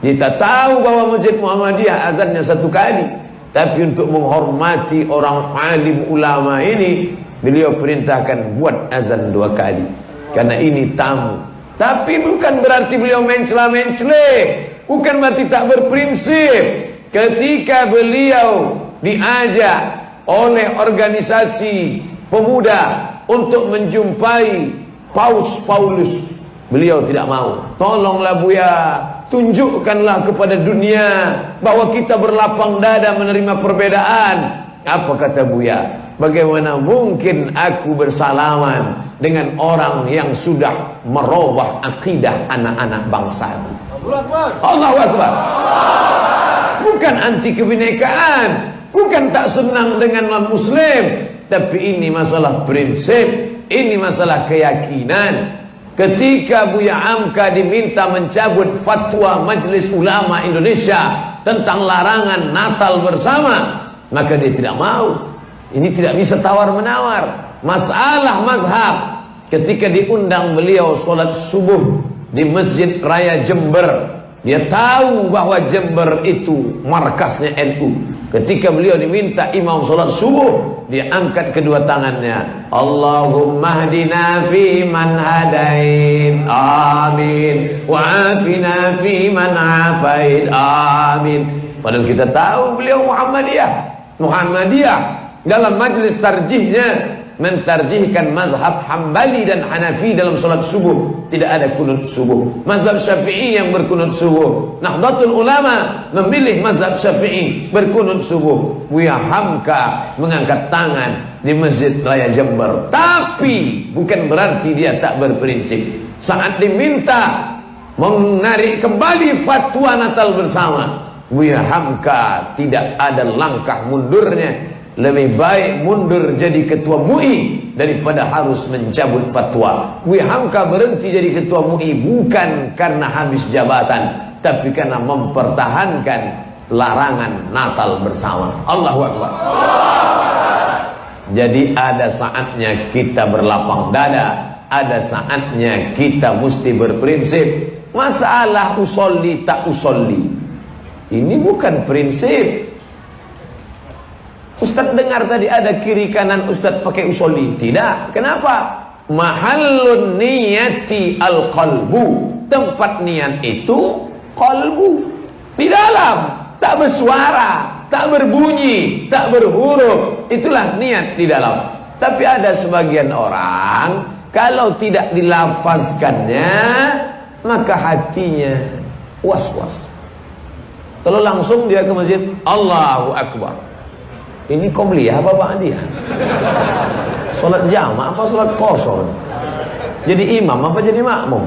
Kita tahu bahwa Masjid Muhammadiyah azannya 1 kali, tapi untuk menghormati orang alim ulama ini, beliau perintahkan buat azan 2 kali. Karena ini tamu. Tapi bukan berarti beliau mencela-mencela, bukan berarti tak berprinsip. Ketika beliau diajak oleh organisasi pemuda untuk menjumpai Paus Paulus, beliau tidak mau. Tolonglah Buya, tunjukkanlah kepada dunia bahwa kita berlapang dada menerima perbedaan. Apa kata Buya? Bagaimana mungkin aku bersalaman dengan orang yang sudah merubah akidah anak-anak bangsa ini? Allahu Akbar. Bukan anti kebinekaan, bukan tak senang dengan non-muslim, tapi ini masalah prinsip, ini masalah keyakinan. Ketika Buya Hamka diminta mencabut fatwa Majelis Ulama Indonesia tentang larangan Natal bersama, maka dia tidak mau. Ini tidak bisa tawar-menawar. Masalah mazhab. Ketika diundang beliau sholat subuh di Masjid Raya Jember, dia tahu bahwa Jember itu markasnya NU. Ketika beliau diminta imam sholat subuh, dia angkat kedua tangannya. Allahumma hdina fi man hadain, amin, wa afina fi man afain, amin. Padahal kita tahu beliau Muhammadiyah dalam majlis tarjihnya mentarjihkan mazhab Hambali dan Hanafi dalam sholat subuh. Tidak ada kunut subuh. Mazhab Syafi'i yang berkunut subuh. Nahdlatul Ulama memilih mazhab Syafi'i berkunut subuh. Buya Hamka mengangkat tangan di Masjid Raya Jember. Tapi bukan berarti dia tak berprinsip. Saat diminta menarik kembali fatwa Natal bersama, Buya Hamka tidak ada langkah mundurnya. Lebih baik mundur jadi ketua MUI daripada harus mencabut fatwa. Buya Hamka berhenti jadi ketua MUI bukan karena habis jabatan, tapi karena mempertahankan larangan Natal bersama. Allahu Akbar. Jadi ada saatnya kita berlapang dada, ada saatnya kita mesti berprinsip. Masalah usolli tak usolli, ini bukan prinsip. Ustaz dengar tadi ada kiri kanan Ustaz pakai usolli. Tidak. Kenapa? Mahallun niyati al-qalbu. Tempat niat itu qalbu. Di dalam. Tak bersuara, tak berbunyi, tak berhuruf. Itulah niat di dalam. Tapi ada sebagian orang, kalau tidak dilafazkannya, maka hatinya was-was. Kalau langsung dia ke masjid, Allahu Akbar. Ini qobliyah apa ba'diyah? Salat jamaah apa salat qasar? Jadi imam apa jadi makmum?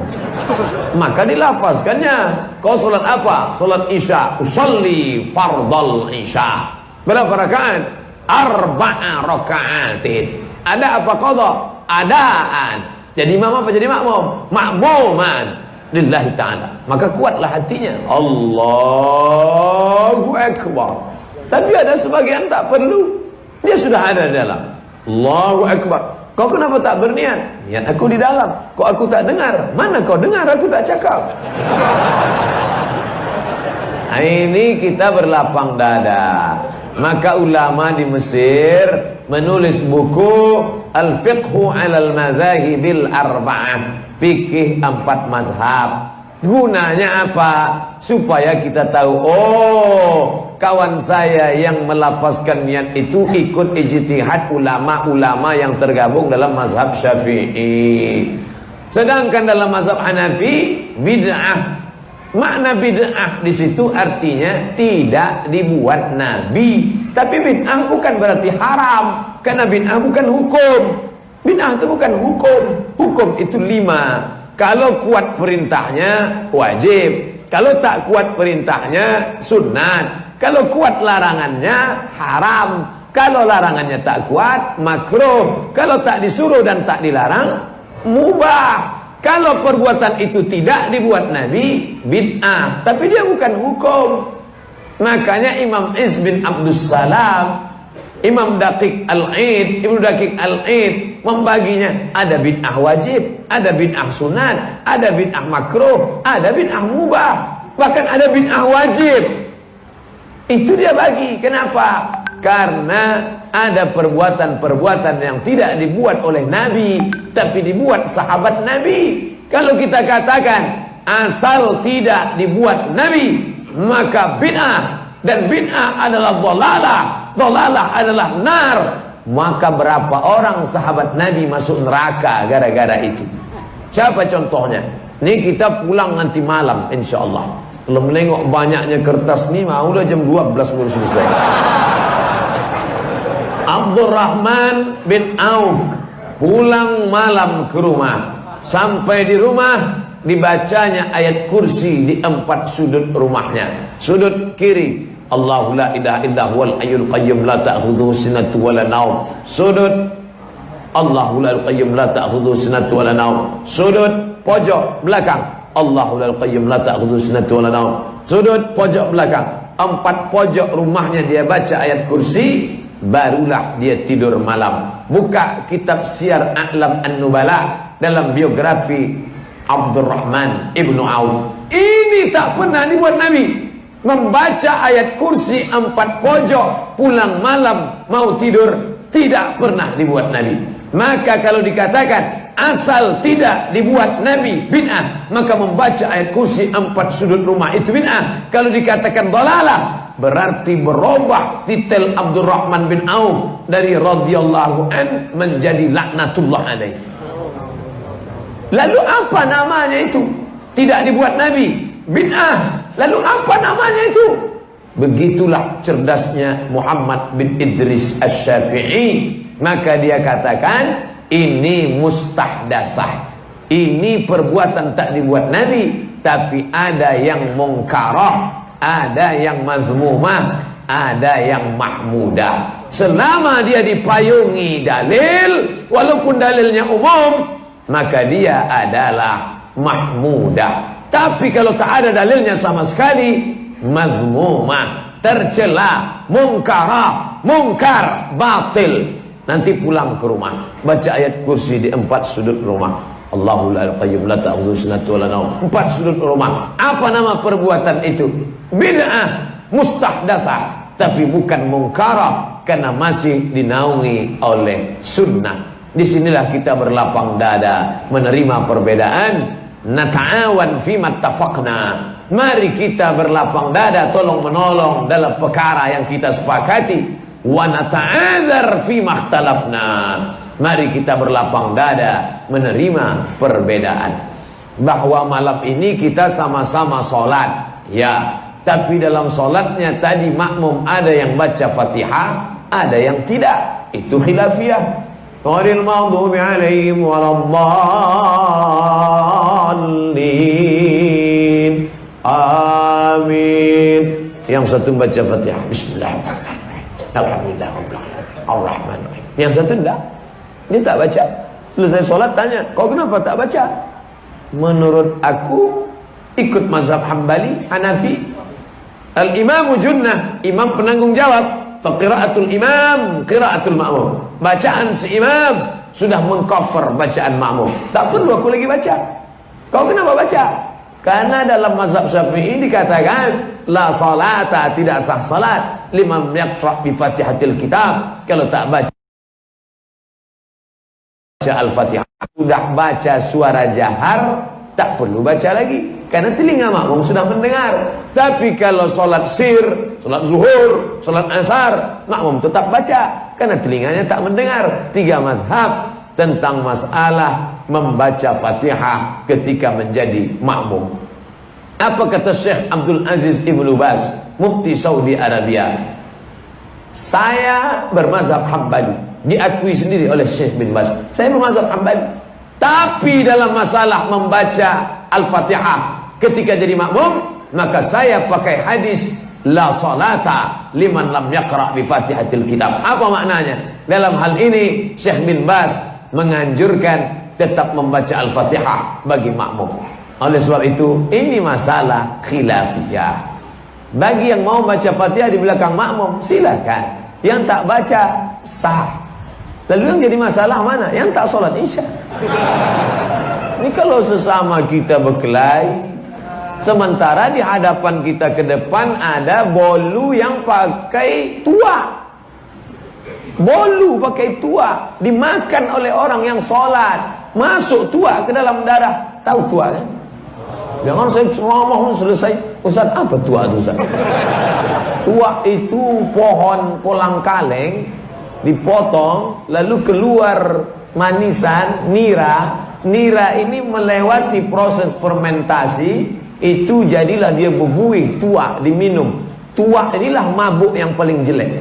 Maka dilafazkannya. Kau salat apa? Salat isya. Usolli fardal isya. Berapa rakaat? 4 rakaatin. Ada apa qadha? Adaan. Jadi imam apa jadi makmum? Makmuman lillahi ta'ala. Maka kuatlah hatinya. Allahu Akbar. Tapi ada sebagian tak perlu. Dia sudah ada di dalam. Allahu Akbar. Kau kenapa tak berniat? Niat aku di dalam. Kok aku tak dengar? Mana kau dengar? Aku tak cakap. Nah, ini kita berlapang dada. Maka ulama di Mesir menulis buku Al-Fiqhu 'alal Madzahibil Arba'ah. Fikih 4 mazhab. Gunanya apa? Supaya kita tahu, oh, kawan saya yang melafazkan niat itu ikut ijtihad ulama-ulama yang tergabung dalam mazhab Syafi'i. Sedangkan dalam mazhab Hanafi, bid'ah. Makna bid'ah di situ artinya tidak dibuat Nabi. Tapi bid'ah bukan berarti haram, karena bid'ah bukan hukum. Bid'ah itu bukan hukum. Hukum itu 5. Kalau kuat perintahnya wajib, kalau tak kuat perintahnya sunat, kalau kuat larangannya haram, kalau larangannya tak kuat makruh, kalau tak disuruh dan tak dilarang mubah. Kalau perbuatan itu tidak dibuat Nabi, bid'ah, tapi dia bukan hukum. Makanya Imam Izz bin Abdus Salam, Imam Daqiq Al-Aid, Ibnu Daqiq Al-Aid membaginya. Ada bid'ah wajib, ada bid'ah sunat, ada bid'ah makruh, ada bid'ah mubah. Bahkan ada bid'ah wajib. Itu dia bagi. Kenapa? Karena ada perbuatan-perbuatan yang tidak dibuat oleh Nabi, tapi dibuat sahabat Nabi. Kalau kita katakan asal tidak dibuat Nabi, maka bid'ah, dan bid'ah adalah dhalalah, dhalalah adalah nar. Maka berapa orang sahabat Nabi masuk neraka gara-gara itu? Siapa contohnya? Ini kita pulang nanti malam insyaallah. Kalau menengok banyaknya kertas nih, udah jam 12 baru selesai. Abdurrahman bin Auf pulang malam ke rumah. Sampai di rumah dibacanya ayat kursi di 4 sudut rumahnya. Sudut kiri, Allahu la ilaha illa huwal hayyul qayyum la ta'khudhuhu sinatun wa la naum. Sudut, Allahu la qayyum la ta'khudhuhu sinatun wa la naum. Sudut pojok belakang, Allahu la qayyum la ta'khudhuhu sinatun wa la naum. Sudut pojok belakang, 4 pojok rumahnya dia baca ayat kursi, barulah dia tidur malam. Buka kitab Syiar A'lam An-Nubala dalam biografi Abdurrahman ibnu Auf. Ini tak pernah dibuat Nabi. Membaca ayat kursi 4 pojok pulang malam mau tidur, tidak pernah dibuat Nabi. Maka kalau dikatakan asal tidak dibuat Nabi bid'ah, maka membaca ayat kursi 4 sudut rumah itu bid'ah. Kalau dikatakan dhalalah, berarti berubah titel Abdurrahman bin Auf dari radhiyallahu an menjadi laknatullah alaih. Lalu apa namanya itu? Tidak dibuat Nabi, bid'ah. Lalu apa namanya itu? Begitulah cerdasnya Muhammad bin Idris Asy-Syafi'i. Maka dia katakan ini mustahdatsah. Ini perbuatan tak dibuat Nabi, tapi ada yang mungkarah, ada yang mazmumah, ada yang mahmudah. Selama dia dipayungi dalil, walaupun dalilnya umum, maka dia adalah mahmudah. Tapi kalau tak ada dalilnya sama sekali, mazmumah, tercela, mungkarah, mungkar, batil. Nanti pulang ke rumah, baca ayat kursi di 4 sudut rumah. Allahu la qayyum la ta'khudhuhu sinatun wa la naum. 4 sudut rumah. Apa nama perbuatan itu? Bid'ah, mustahdatsah, tapi bukan mungkarah, karena masih dinaungi oleh sunnah. Disinilah kita berlapang dada menerima perbedaan. Nata'awan fima tafaqna. Mari kita berlapang dada tolong menolong dalam perkara yang kita sepakati. Wa nata'adzar fima ikhtalafna. Mari kita berlapang dada menerima perbedaan. Bahwa malam ini kita sama-sama sholat, ya, tapi dalam sholatnya tadi makmum ada yang baca Fatihah, ada yang tidak. Itu khilafiyah. Ghairil maghdubi alaihim waladdallin. Amin. Yang satu baca Fatihah, bismillahirrahmanirrahim, alhamdulillah ar-rahman ar-rahim. Yang satu enggak, dia tak baca. Selesai sholat tanya, kau kenapa tak baca? Menurut aku ikut mazhab Hambali, Hanafi. Al-imamu junnah, imam penanggung jawab. Faqira'atul imam, qira'atul ma'mum. Bacaan si imam sudah mengcover bacaan makmum. Tak perlu aku lagi baca. Kau kenapa baca? Karena dalam mazhab Syafi'i dikatakan la salata, tidak sah salat liman yaqra' bi Fatihatil kitab, kalau tak baca Al-Fatihah. Sudah baca suara jahar, tak perlu baca lagi, karena telinga makmum sudah mendengar. Tapi kalau solat sir, solat zuhur, solat asar, makmum tetap baca, karena telinganya tak mendengar. 3 mazhab tentang masalah membaca Fatihah ketika menjadi makmum. Apa kata Syekh Abdul Aziz Ibnu Baz, Mufti Saudi Arabia? Saya bermazhab Hambali, diakui sendiri oleh Syekh bin Baz. Saya bermazhab Hambali, tapi dalam masalah membaca Al-Fatihah ketika jadi makmum, maka saya pakai hadis la salata liman lam yaqra' bi Fatihatil kitab. Apa maknanya? Dalam hal ini Syekh bin Baz menganjurkan tetap membaca Al-Fatihah bagi makmum. Oleh sebab itu, ini masalah khilafiyah. Bagi yang mau baca Fatihah di belakang makmum, silakan. Yang tak baca, sah. Lalu yang jadi masalah mana? Yang tak sholat isya. Ini kalau sesama kita berkelahi, Sementara di hadapan kita ke depan ada bolu yang pakai tua. Bolu pakai tua dimakan oleh orang yang sholat, masuk tua ke dalam darah. Tahu tua kan? Jangan saya ngomong selesai, Ustaz apa tua itu Ustaz? Tua itu pohon kolang kaleng dipotong lalu keluar manisan nira. Nira ini melewati proses fermentasi, itu jadilah dia berbuih, tua diminum. Tua inilah mabuk yang paling jelek.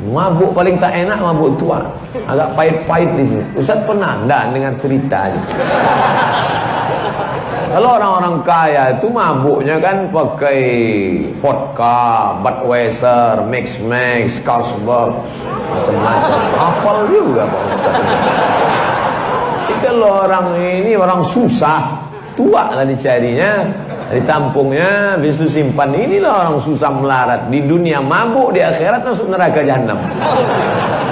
Mabuk paling tak enak mabuk tua. Agak pahit-pahit di sini. Ustaz pernah enggak dengar cerita aja. Kalau orang-orang kaya itu mabuknya kan pakai vodka, Budweiser, Mix, Carlsberg, macam-macam. Hafal juga Pak Ustaz. Tapi kalau orang ini orang susah, tua lah dicarinya, ditampungnya, habis itu simpan. Inilah orang susah melarat. Di dunia mabuk, di akhirat masuk neraka jahanam.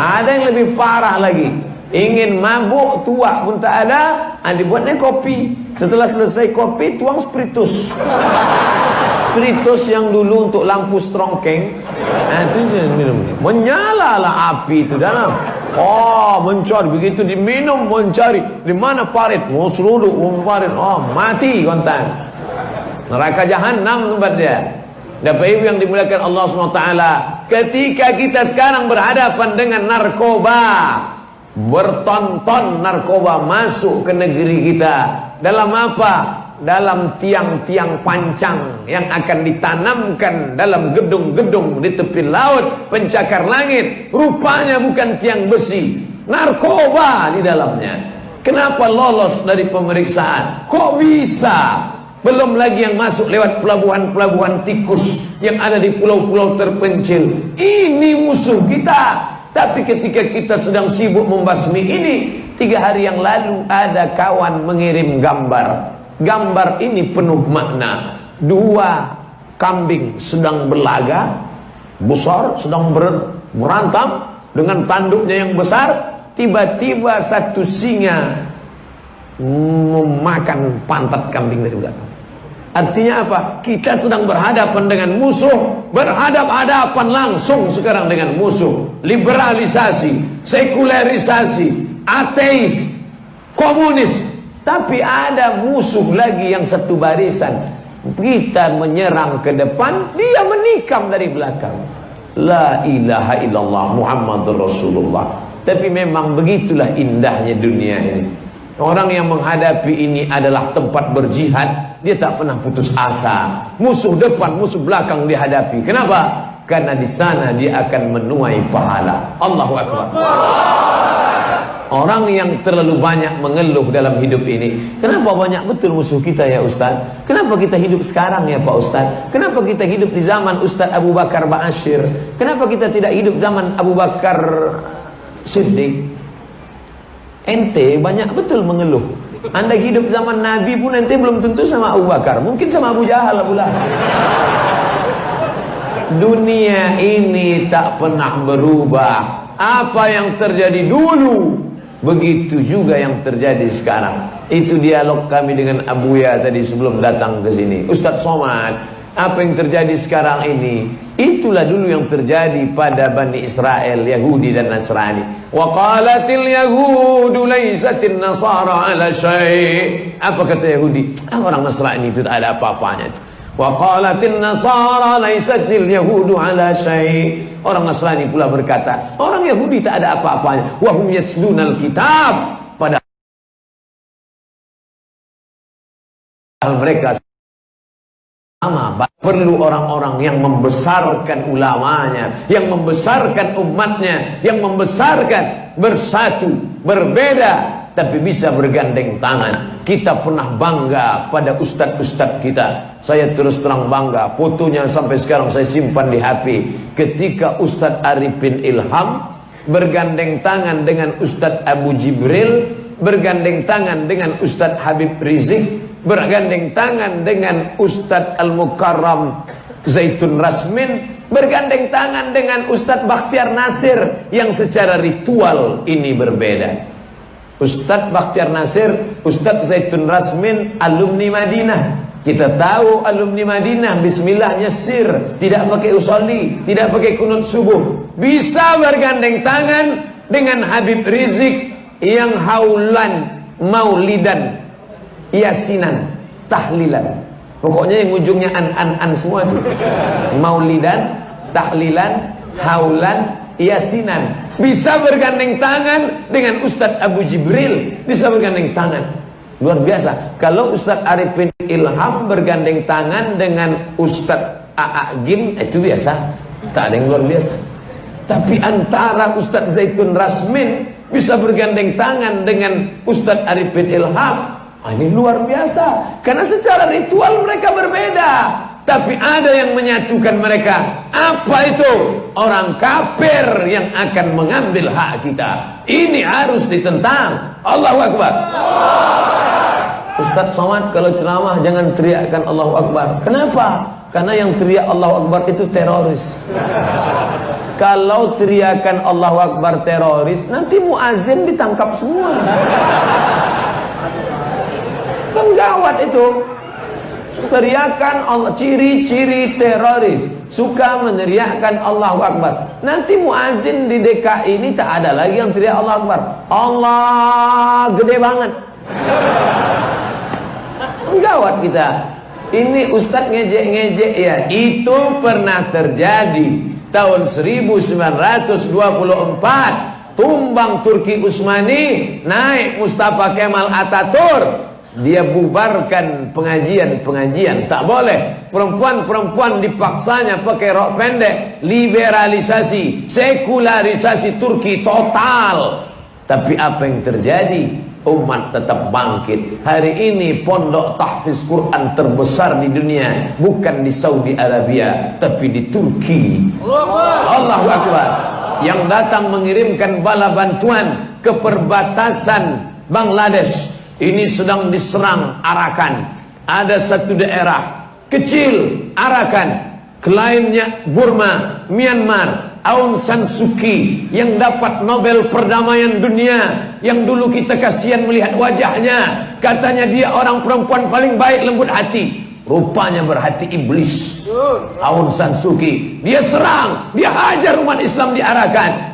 Ada yang lebih parah lagi. Ingin mabuk, tua pun tak ada, dibuatnya kopi. Setelah selesai kopi, tuang spiritus. Spiritus yang dulu untuk lampu strongkeng. Itu minum. Menyalalah api itu dalam. Oh, mencari begitu diminum, mencari di mana parit, mau seruduk, mau parit, oh mati kontan. Neraka jahanam tempat dia. Bapak Ibu yang dimuliakan Allah SWT, ketika kita sekarang berhadapan dengan narkoba, bertonton narkoba masuk ke negeri kita, dalam apa? Dalam tiang-tiang pancang yang akan ditanamkan dalam gedung-gedung di tepi laut, pencakar langit. Rupanya bukan tiang besi, narkoba di dalamnya. Kenapa lolos dari pemeriksaan? Kok bisa? Belum lagi yang masuk lewat pelabuhan-pelabuhan tikus yang ada di pulau-pulau terpencil. Ini musuh kita. Tapi ketika kita sedang sibuk membasmi ini, 3 hari yang lalu ada kawan mengirim gambar. Gambar ini penuh makna. 2 kambing sedang berlaga besar, sedang berantam dengan tanduknya yang besar. Tiba-tiba satu singa memakan pantat kambing dari belakang. Artinya apa? Kita sedang berhadapan dengan musuh, berhadap-hadapan langsung sekarang dengan musuh. Liberalisasi, sekularisasi, ateis, komunis. Tapi ada musuh lagi yang satu barisan. Kita menyerang ke depan, dia menikam dari belakang. La ilaha illallah Muhammadur Rasulullah. Tapi memang begitulah indahnya dunia ini. Orang yang menghadapi ini adalah tempat berjihad. Dia tak pernah putus asa. Musuh depan, musuh belakang dihadapi. Kenapa? Karena di sana dia akan menuai pahala. Allahu Akbar. Orang yang terlalu banyak mengeluh dalam hidup ini, kenapa banyak betul musuh kita ya Ustaz? Kenapa kita hidup sekarang ya Pak Ustaz? Kenapa kita hidup di zaman Ustaz Abu Bakar Ba'asyir? Kenapa kita tidak hidup zaman Abu Bakar Siddiq? Ente banyak betul mengeluh. Anda hidup zaman Nabi pun ente belum tentu sama Abu Bakar, mungkin sama Abu Jahal, Abu Lahab. Dunia ini tak pernah berubah. Apa yang terjadi dulu, begitu juga yang terjadi sekarang. Itu dialog kami dengan Abuya tadi sebelum datang ke sini. Ustaz Somad, apa yang terjadi sekarang ini, itulah dulu yang terjadi pada Bani Israel, Yahudi dan Nasrani. Wa qalatil yahudu laysatin nasara ala syai'. Apa kata Yahudi? Orang Nasrani itu tak ada apa-apanya itu. Wa qalatin nasara laysatil yahudu ala syai'. Orang Nasrani pula berkata, orang Yahudi tak ada apa-apanya. Wa hum yatlunal kitab. Padahal mereka sama. Perlu orang-orang yang membesarkan ulamanya, yang membesarkan umatnya, yang membesarkan, bersatu, berbeda, tapi bisa bergandeng tangan. Kita pernah bangga pada ustadz-ustadz kita. Saya terus terang bangga, fotonya sampai sekarang saya simpan di HP. Ketika Ustadz Arifin Ilham bergandeng tangan dengan Ustadz Abu Jibril, bergandeng tangan dengan Ustadz Habib Rizik, bergandeng tangan dengan Ustadz Al-Mukarram Zaitun Rasmin, bergandeng tangan dengan Ustadz Bakhtiar Nasir, yang secara ritual ini berbeda. Ustadz Bakhtiar Nasir, Ustadz Zaitun Rasmin, alumni Madinah. Kita tahu alumni Madinah, bismillah nyesir, tidak pakai usolli, tidak pakai kunut subuh, bisa bergandeng tangan dengan Habib Rizik yang haulan, maulidan, yasinan, tahlilan. Pokoknya yang ujungnya an semua itu. Maulidan, tahlilan, haulan, yasinan. Bisa bergandeng tangan dengan Ustadz Abu Jibril, bisa bergandeng tangan. Luar biasa. Kalau Ustadz Arifin Ilham bergandeng tangan dengan Ustadz A.A. Gim, itu biasa. Tak ada yang luar biasa. Tapi antara Ustadz Zaitun Rasmin bisa bergandeng tangan dengan Ustadz Arifin Ilham, ini luar biasa. Karena secara ritual mereka berbeda, tapi ada yang menyatukan mereka. Apa itu? Orang kafir yang akan mengambil hak kita. Ini harus ditentang. Allahu Akbar. Ustadz Somad kalau ceramah jangan teriakkan Allahu Akbar. Kenapa? Karena yang teriak Allahu Akbar itu teroris. Kalau teriakan Allahu Akbar teroris, nanti muazin ditangkap semua. Kan gawat itu. Teriakan Allah, ciri-ciri teroris, suka meneriakkan Allahu Akbar. Nanti muazin di DKI ini tak ada lagi yang teriak Allahu Akbar. Allah gede banget. Gawat kita. Ini Ustadz ngejek-ngejek ya. Itu pernah terjadi tahun 1924. Tumbang Turki Utsmani, naik Mustafa Kemal Ataturk. Dia bubarkan pengajian-pengajian. Tak boleh. Perempuan-perempuan dipaksanya pakai rok pendek. Liberalisasi, sekularisasi Turki total. Tapi apa yang terjadi? Umat tetap bangkit. Hari ini pondok tahfiz Quran terbesar di dunia bukan di Saudi Arabia, tapi di Turki. Allahu Akbar. Yang datang mengirimkan bala bantuan ke perbatasan Bangladesh. Ini sedang diserang Arakan. Ada satu daerah kecil Arakan, kliennya Burma, Myanmar, Aung San Suu Kyi yang dapat Nobel Perdamaian Dunia, yang dulu kita kasihan melihat wajahnya. Katanya dia orang perempuan paling baik, lembut hati. Rupanya berhati iblis. Aung San Suu Kyi dia serang, dia hajar umat Islam di Arakan.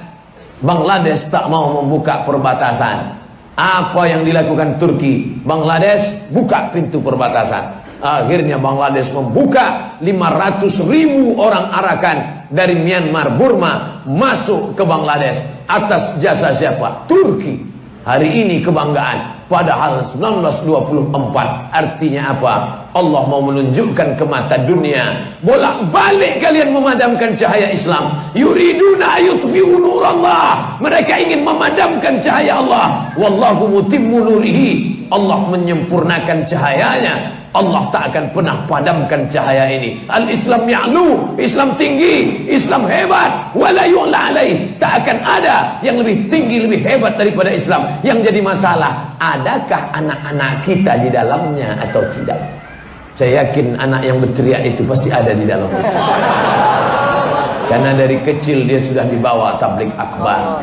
Bangladesh tak mau membuka perbatasan. Apa yang dilakukan Turki? Bangladesh buka pintu perbatasan. Akhirnya Bangladesh membuka 500.000 orang Arakan dari Myanmar, Burma masuk ke Bangladesh atas jasa siapa? Turki. Hari ini kebanggaan. Padahal 1924 artinya apa? Allah mau menunjukkan ke mata dunia, bolak-balik kalian memadamkan cahaya Islam. Yuriduna ayutfi'u nurallah. Mereka ingin memadamkan cahaya Allah. Wallahu mutimmu nurihi. Allah menyempurnakan cahayanya. Allah tak akan pernah padamkan cahaya ini. Al-Islam ya'lu, Islam tinggi, Islam hebat. Wala yu'la alaih. Tak akan ada yang lebih tinggi, lebih hebat daripada Islam. Yang jadi masalah, adakah anak-anak kita di dalamnya atau tidak? Saya yakin anak yang berteriak itu pasti ada di dalamnya. Karena dari kecil dia sudah dibawa tabligh akbar.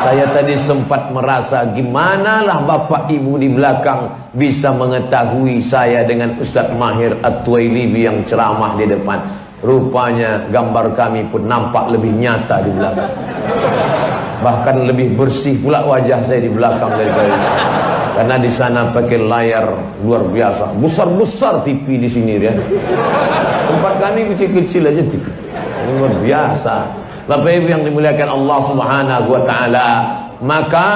Saya tadi sempat merasa gimana lah bapak ibu di belakang bisa mengetahui saya dengan Ustaz Mahir At-Tuwailibi yang ceramah di depan. Rupanya gambar kami pun nampak lebih nyata di belakang. Bahkan lebih bersih pula wajah saya di belakang daripada di sana. Karena di sana pakai layar luar biasa. Besar-besar TV di sini ya. Tempat kami kecil-kecil aja TV. Luar biasa. Bapak Ibu yang dimuliakan Allah Subhanahu wa taala, maka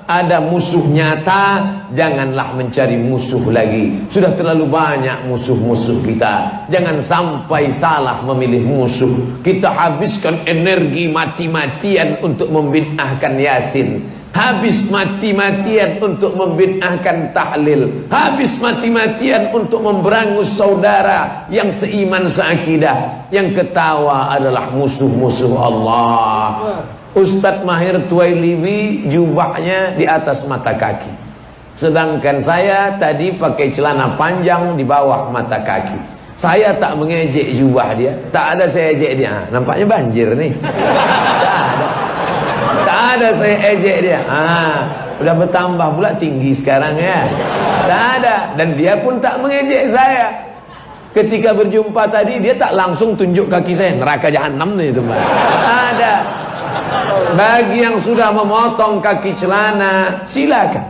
ada musuh nyata, janganlah mencari musuh lagi. Sudah terlalu banyak musuh-musuh kita. Jangan sampai salah memilih musuh. Kita habiskan energi mati-matian untuk membid'ahkan Yasin. Habis mati-matian untuk membid'ahkan tahlil. Habis mati-matian untuk memberangus saudara yang seiman seakidah. Yang ketawa adalah musuh-musuh Allah. Ustadz Mahir Tuwailibi jubahnya di atas mata kaki. Sedangkan saya tadi pakai celana panjang di bawah mata kaki. Saya tak mengejek jubah dia. Tak ada saya ejek dia. Nampaknya banjir nih. Tak ada. Tak ada saya ejek dia. Udah bertambah pula tinggi sekarang ya. Tak ada. Dan dia pun tak mengejek saya. Ketika berjumpa tadi, dia tak langsung tunjuk kaki saya. Neraka jahanam nih itu, Mbak. Ada. Bagi yang sudah memotong kaki celana, silakan.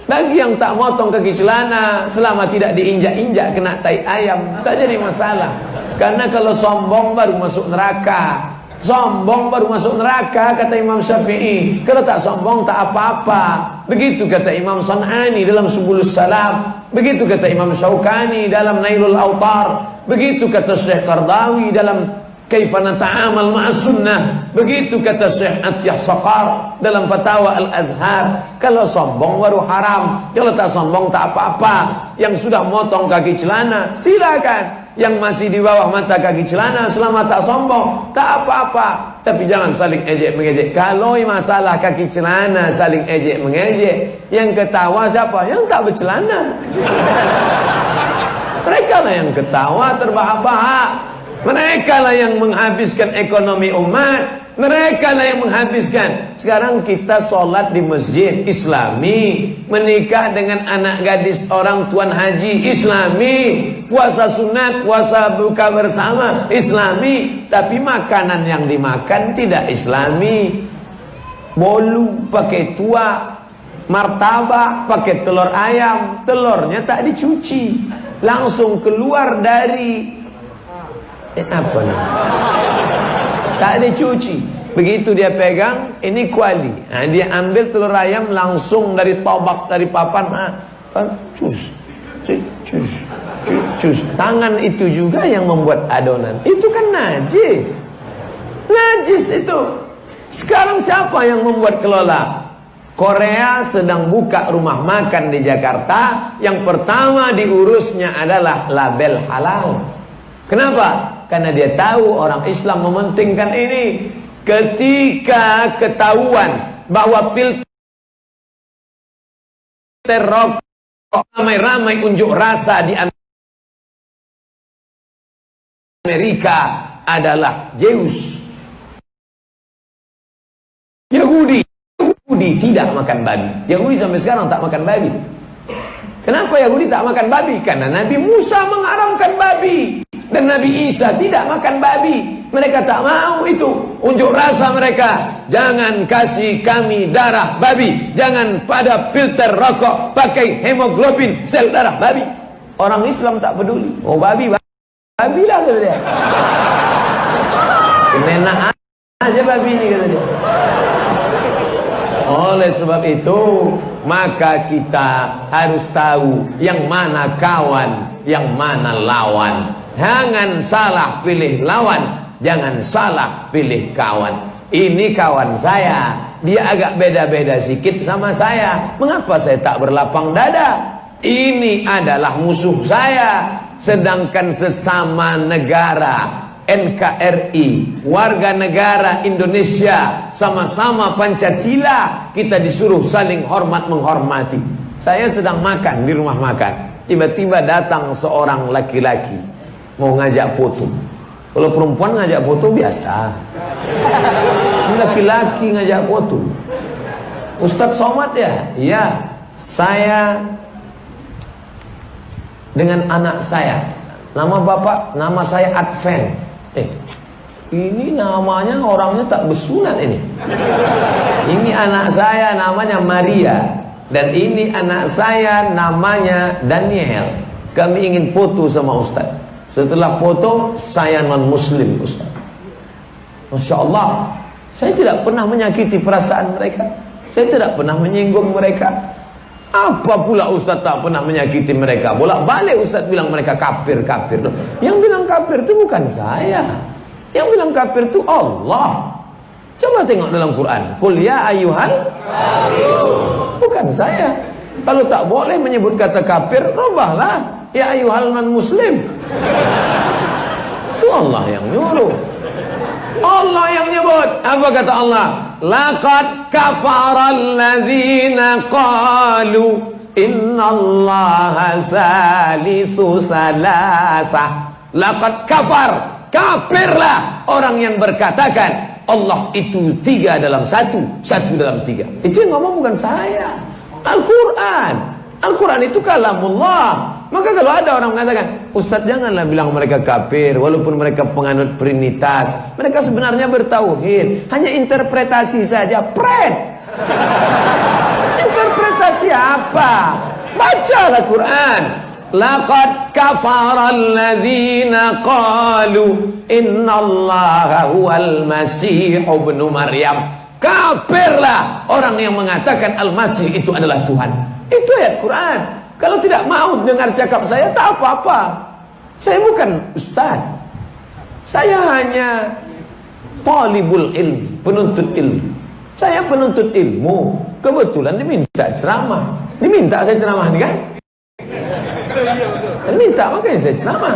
Bagi yang tak motong kaki celana, selama tidak diinjak-injak kena tai ayam, tak jadi masalah. Karena kalau sombong baru masuk neraka. Sombong baru masuk neraka, kata Imam Syafi'i. Kalau tak sombong tak apa-apa. Begitu kata Imam San'ani dalam Subulus Salam. Begitu kata Imam Syaukani dalam Nailul Autar. Begitu kata Syekh Qardawi dalam Kaifa Nata'amal Ma'as Sunnah. Begitu kata Syekh Atiyah Saqar dalam Fatawa Al-Azhar. Kalau sombong baru haram. Kalau tak sombong tak apa-apa. Yang sudah motong kaki celana, silakan. Yang masih di bawah mata kaki celana, selama tak sombong, tak apa-apa. Tapi jangan saling ejek-mengejek. Kalau masalah kaki celana saling ejek-mengejek, yang ketawa siapa? Yang tak bercelana. Mereka lah yang ketawa terbahak-bahak. Mereka lah yang menghabiskan ekonomi umat. Mereka lah yang menghabiskan. Sekarang kita sholat di masjid Islami, menikah dengan anak gadis orang tuan haji Islami, puasa sunat, puasa buka bersama Islami, tapi makanan yang dimakan tidak Islami. Bolu pakai tua, martabak pakai telur ayam, telurnya tak dicuci, langsung keluar dari apa nih? Tak dicuci. Begitu dia pegang, ini kuali. Nah, dia ambil telur ayam langsung dari tobak, dari papan. Cus. Tangan itu juga yang membuat adonan. Itu kan najis. Najis itu. Sekarang siapa yang membuat kelola? Korea sedang buka rumah makan di Jakarta. Yang pertama diurusnya adalah label halal. Kenapa? Karena dia tahu orang Islam mementingkan ini. Ketika ketahuan bahwa filter rokok ramai-ramai unjuk rasa di Amerika adalah Zeus. Yahudi tidak makan babi. Yahudi sampai sekarang tak makan babi. Kenapa Yahudi tak makan babi? Karena Nabi Musa mengharamkan babi. Dan Nabi Isa tidak makan babi. Mereka tak mau itu. Unjuk rasa mereka. Jangan kasih kami darah babi. Jangan pada filter rokok pakai hemoglobin sel darah babi. Orang Islam tak peduli. Oh babi lah kata dia. Enak aja babi ini kata dia. Oleh sebab itu, maka kita harus tahu yang mana kawan, yang mana lawan. Jangan salah pilih lawan, jangan salah pilih kawan. Ini kawan saya, dia agak beda-beda sedikit sama saya. Mengapa saya tak berlapang dada? Ini adalah musuh saya. Sedangkan sesama negara NKRI, warga negara Indonesia, sama-sama Pancasila, kita disuruh saling hormat menghormati. Saya sedang makan di rumah makan, tiba-tiba datang seorang laki-laki mau ngajak foto. Kalau perempuan ngajak foto biasa, ini laki-laki ngajak foto. Ustadz Somad ya? Iya, saya dengan anak saya. Nama bapak, nama saya Advent. Ini namanya orangnya tak bersunat ini. Ini anak saya namanya Maria. Dan ini anak saya namanya Daniel. Kami ingin foto sama Ustaz. Setelah foto, saya non-muslim Ustaz. Masya Allah. Saya tidak pernah menyakiti perasaan mereka. Saya tidak pernah menyinggung mereka. Apa pula Ustaz tak pernah menyakiti mereka? Bolak-balik Ustaz bilang mereka kafir-kafir. Yang bilang kafir itu bukan saya. Yang bilang kafir itu Allah. Coba tengok dalam Quran. Qul ya ayyuhal kafirun. Bukan saya. Kalau tak boleh menyebut kata kafir, rubahlah ya ayyuhal non muslim. Itu Allah yang nyuruh. Allah yang nyebut. Apa kata Allah? Laqad kafara allazina qalu innallaha salisu salasah. Laqad kafar, kafirlah orang yang berkatakan Allah itu 3 dalam 1, 1 dalam 3. Itu yang ngomong bukan saya, Al-Quran. Al-Quran itu kalamullah. Maka kalau ada orang mengatakan, Ustaz janganlah bilang mereka kafir walaupun mereka penganut Trinitas, mereka sebenarnya bertauhid, hanya interpretasi saja. Interpretasi apa? Bacalah Quran. Laqad kafara alladzina qalu innallaha huwal masih ibnu Maryam. Kafirlah orang yang mengatakan Al-Masih itu adalah Tuhan. Itu ayat Quran. Kalau tidak mau dengar cakap saya, tak apa-apa. Saya bukan ustaz. Saya hanya talibul ilmi, penuntut ilmu. Saya penuntut ilmu. Kebetulan diminta ceramah. Diminta saya ceramah nih kan? Minta, makanya saya ceramah.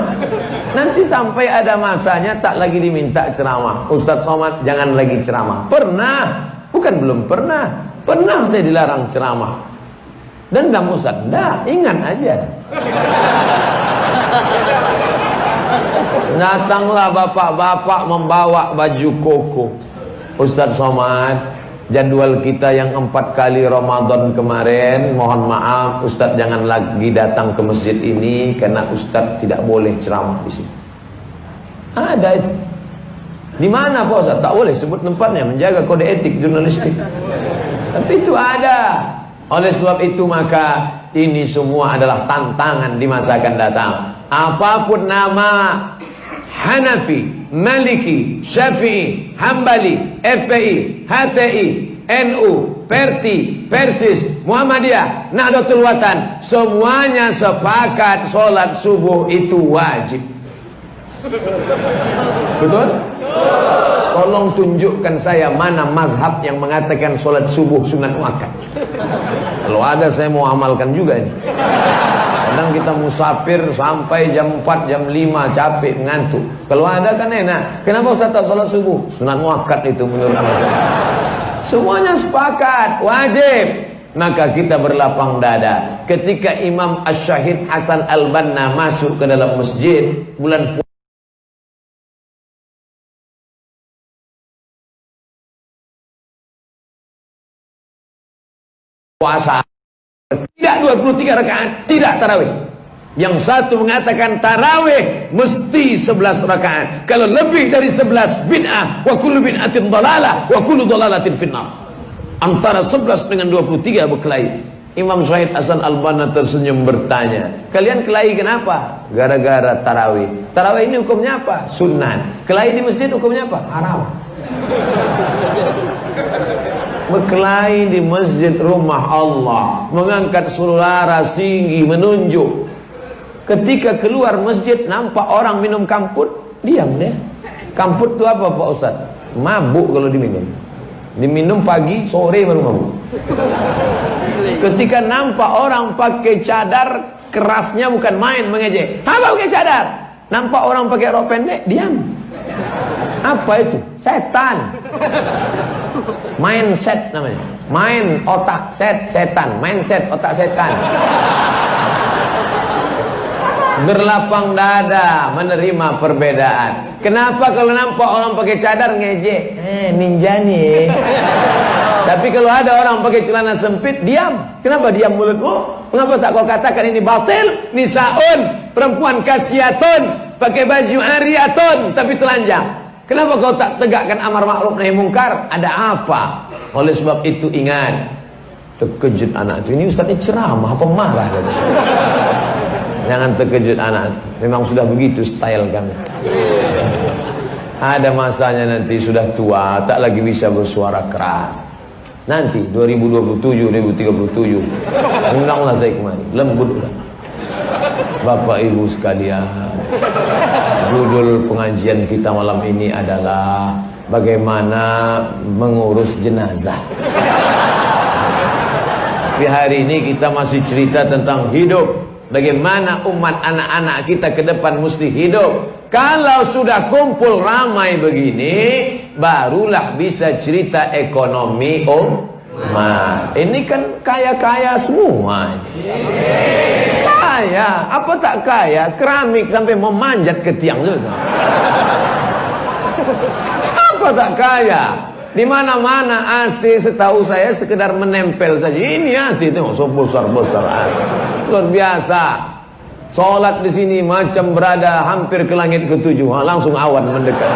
Nanti sampai ada masanya tak lagi diminta ceramah. Ustaz Somad jangan lagi ceramah. Pernah, bukan belum pernah. Pernah saya dilarang ceramah. Dan kamu Ustaz, enggak, ingat aja. Datanglah bapak-bapak membawa baju koko. Ustaz Somad, jadwal kita yang 4 kali Ramadan kemarin, mohon maaf Ustaz jangan lagi datang ke masjid ini karena Ustaz tidak boleh ceramah di sini. Ada itu. Di mana Pak Ustaz? Tak boleh sebut tempatnya, menjaga kode etik jurnalistik. Tapi itu ada. Oleh sebab itu maka ini semua adalah tantangan di masa akan datang. Apapun nama Hanafi, Maliki, Syafi'i, Hambali, FPI, HTI, NU, Perti, Persis, Muhammadiyah, Nahdlatul Watan, semuanya sepakat sholat subuh itu wajib. Betul? Tolong tunjukkan saya mana mazhab yang mengatakan sholat subuh sunat muakkad. Kalau ada saya mau amalkan juga ini. Kadang kita musafir sampai jam 4, jam 5 capek, ngantuk. Kalau ada kan enak. Kenapa Ustaz tak sholat subuh? Sunat muakkad itu menurut saya. Semuanya sepakat, wajib. Maka kita berlapang dada. Ketika Imam Asy-Syahid Hasan Al-Banna masuk ke dalam masjid bulan puasa, tidak 23 rakaat, tidak tarawih. Yang satu mengatakan tarawih mesti 11 rakaat. Kalau lebih dari 11 bid'ah, wa kullu bid'atin dhalalah wa kullu dhalalatin finnar. Antara 11 dengan 23 berkelahi. Imam Syahid Hasan Al-Banna tersenyum bertanya, kalian kelahi kenapa? Gara-gara tarawih. Tarawih ini hukumnya apa? Sunnah. Kelahi di masjid hukumnya apa? Haram. Berkelahi di masjid rumah Allah, mengangkat suara tinggi, menunjuk. Ketika keluar masjid nampak orang minum kamput, diam deh. Kamput itu apa Pak Ustaz? Mabuk kalau diminum. Diminum pagi, sore baru mabuk. Ketika nampak orang pakai cadar, kerasnya bukan main, mengejek. Apa pakai cadar? Nampak orang pakai rok pendek, diam. Apa itu? Setan. Mindset namanya. Main otak setan. Mindset otak setan. Berlapang dada menerima perbedaan. Kenapa kalau nampak orang pakai cadar ngejek? Ninja nih. Tapi kalau ada orang pakai celana sempit, diam. Kenapa diam mulutmu? Kenapa tak kau katakan ini batil? Nisaun, perempuan kasiatun, pakai baju ariyatun tapi telanjang. Kenapa kau tak tegakkan amar ma'ruf nahi mungkar? Ada apa? Oleh sebab itu ingat, terkejut anak itu. Ini ustaz ini ceramah apa marah kata. Jangan terkejut anak. Memang sudah begitu style kami. Ada masanya nanti sudah tua, tak lagi bisa bersuara keras. Nanti 2027, 2037, undanglah saya kemari, lembut udah. Bapak Ibu sekalian, judul pengajian kita malam ini adalah bagaimana mengurus jenazah. Di hari ini kita masih cerita tentang hidup. Bagaimana umat anak-anak kita ke depan mesti hidup. Kalau sudah kumpul ramai begini, barulah bisa cerita ekonomi umat. Ini kan kaya-kaya semua. Kaya, apa tak kaya? Keramik sampai memanjat ke tiang itu. Siapa tak kaya? Di mana-mana AC setahu saya sekedar menempel saja. Ini AC tengok, so besar-besar AC. Luar biasa. Sholat di sini macam berada hampir ke langit ke-7. Langsung awan mendekat.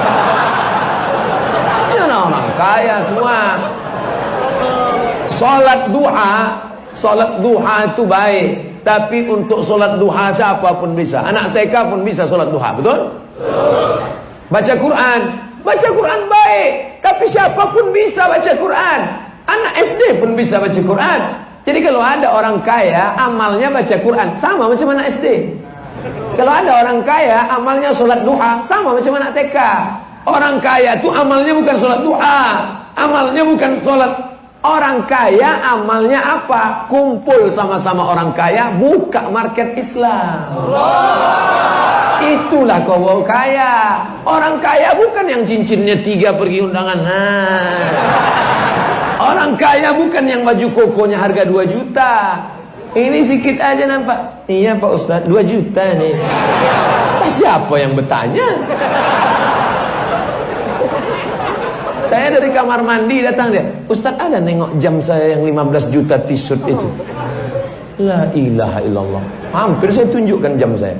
Ini orang kaya semua. Sholat duha itu baik. Tapi untuk sholat duha siapapun bisa. Anak TK pun bisa sholat duha, betul? Baca Quran baik. Tapi siapapun bisa baca Quran. Anak SD pun bisa baca Quran. Jadi kalau ada orang kaya amalnya baca Quran, sama macam anak SD. Kalau ada orang kaya amalnya sholat duha, sama macam anak TK. Orang kaya itu amalnya bukan sholat duha, amalnya bukan sholat. Orang kaya amalnya apa? Kumpul sama-sama orang kaya, buka market Islam. Itulah kau kaya. Orang kaya bukan yang cincinnya 3 pergi undangan. Orang kaya bukan yang baju kokonya harga 2 juta. Ini sikit aja nampak. Iya Pak Ustadz, 2 juta nih. Siapa yang bertanya? Saya dari kamar mandi datang dia, Ustadz ada nengok jam saya yang 15 juta t-shirt itu. La ilaha illallah. Hampir saya tunjukkan jam saya.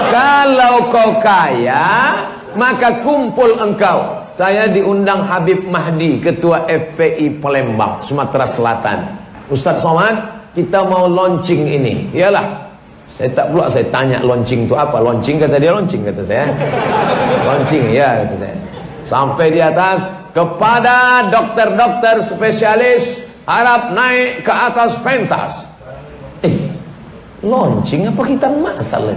Kalau kau kaya, maka kumpul engkau. Saya diundang Habib Mahdi, Ketua FPI Palembang, Sumatera Selatan. Ustadz Somad, kita mau launching ini. Iyalah. Saya tak pula saya tanya launching itu apa. Launching kata dia, launching kata saya. Launching ya kata saya. Sampai di atas, kepada dokter-dokter spesialis harap naik ke atas pentas. Launching apa kita masalah?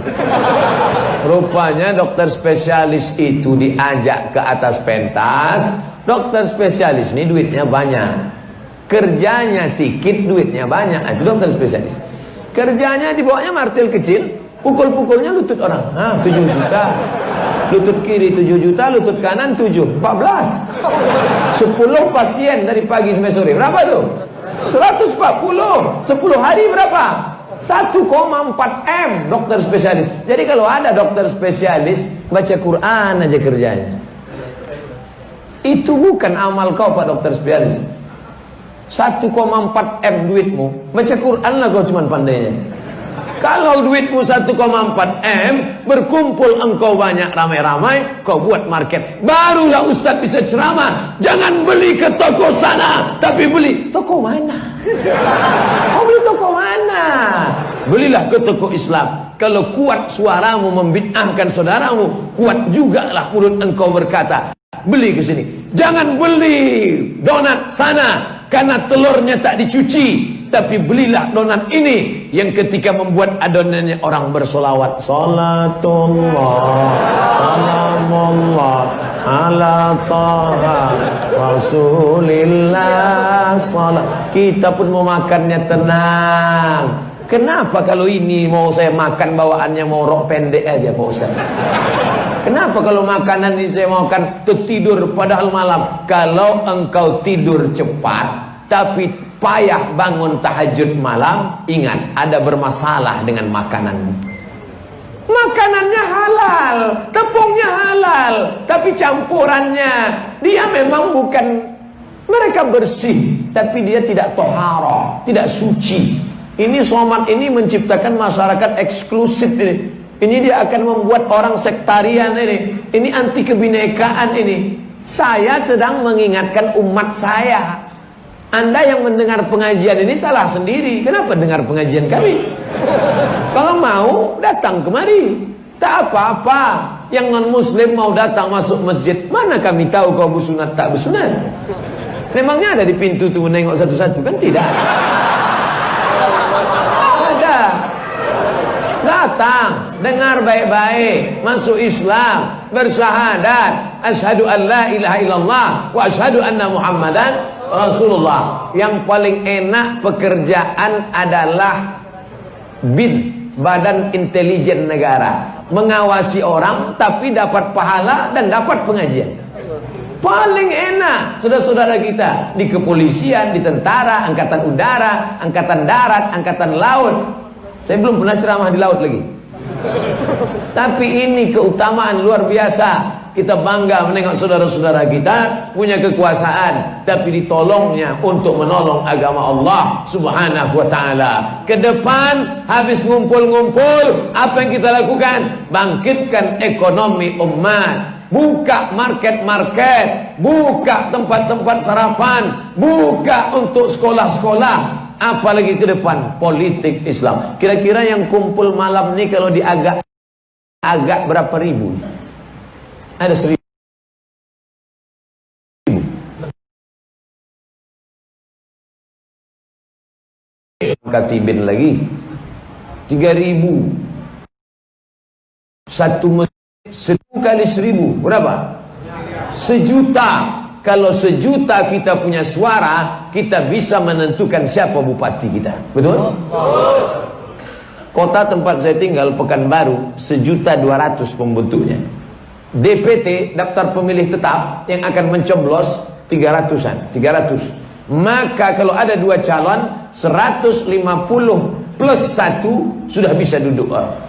Rupanya dokter spesialis itu diajak ke atas pentas. Dokter spesialis ini duitnya banyak, kerjanya sikit, duitnya banyak. Itu dokter spesialis. Kerjanya dibawanya martil kecil, pukul-pukulnya lutut orang. 7 juta. Lutut kiri 7 juta, lutut kanan 7, 14. 10 pasien dari pagi sampai sore. Berapa tuh? 140. 10 hari berapa? 1,4 M dokter spesialis. Jadi kalau ada dokter spesialis baca Quran aja kerjanya. Itu bukan amal kau Pak dokter spesialis. 1,4 M duitmu, baca Quran lah kau cuman pandainya. Kalau duitmu 1,4 M, berkumpul engkau banyak ramai-ramai, kau buat market, barulah Ustadz bisa ceramah. Jangan beli ke toko sana, tapi beli toko mana? Kau beli toko mana? Belilah ke toko Islam. Kalau kuat suaramu membid'ahkan saudaramu, kuat juga lah mulut engkau berkata, beli ke sini. Jangan beli donat sana karena telurnya tak dicuci, tapi belilah donat ini yang ketika membuat adonannya orang bersolawat. Salatullah salamullah ala taha rasulillah salat. Kita pun mau makannya tenang. Kenapa kalau ini mau saya makan bawaannya mau rok pendek aja Pak Ustaz? Kenapa kalau makanan ini saya makan tertidur padahal malam? Kalau engkau tidur cepat tapi payah bangun tahajud malam, ingat ada bermasalah dengan makananmu. Makanannya halal, tepungnya halal, tapi campurannya dia memang bukan, mereka bersih tapi dia tidak tohara, tidak suci. Ini Somad ini menciptakan masyarakat eksklusif ini. Ini dia akan membuat orang sektarian ini. Ini anti kebinekaan ini. Saya sedang mengingatkan umat saya. Anda yang mendengar pengajian ini salah sendiri. Kenapa dengar pengajian kami? Kalau mau datang kemari. Tak apa-apa. Yang non muslim mau datang masuk masjid, mana kami tahu kau bersunat tak bersunat? Memangnya ada di pintu tu menengok satu-satu? Kan tidak. Ada. Datang, dengar baik-baik, masuk Islam, bersyahadat, asyhadu an la ilaha illallah wa asyhadu anna Muhammadan Rasulullah. Yang paling enak pekerjaan adalah BIN, Badan Intelijen Negara, mengawasi orang tapi dapat pahala dan dapat pengajian. Paling enak saudara-saudara kita di kepolisian, di tentara, angkatan udara, angkatan darat, angkatan laut. Saya belum pernah ceramah di laut lagi. Tapi ini keutamaan luar biasa. Kita bangga menengok saudara-saudara kita punya kekuasaan, tapi ditolongnya untuk menolong agama Allah Subhanahu wa ta'ala. Ke depan, habis ngumpul-ngumpul, apa yang kita lakukan? Bangkitkan ekonomi umat. Buka market-market, buka tempat-tempat sarapan, buka untuk sekolah-sekolah. Apalagi ke depan, politik Islam. Kira-kira yang kumpul malam ini kalau diagak berapa ribu? Ada 1.000. Katibin lagi 3.000. Satu masjid 1.000 kali 1.000 berapa? 1.000.000. Kalau 1.000.000 kita punya suara, kita bisa menentukan siapa bupati kita. Betul? Kota tempat saya tinggal Pekanbaru 1.200.000 pembentuknya. DPT, daftar pemilih tetap, yang akan mencoblos 300-an. Maka kalau ada 2 calon, 150 plus 1 sudah bisa duduk orang.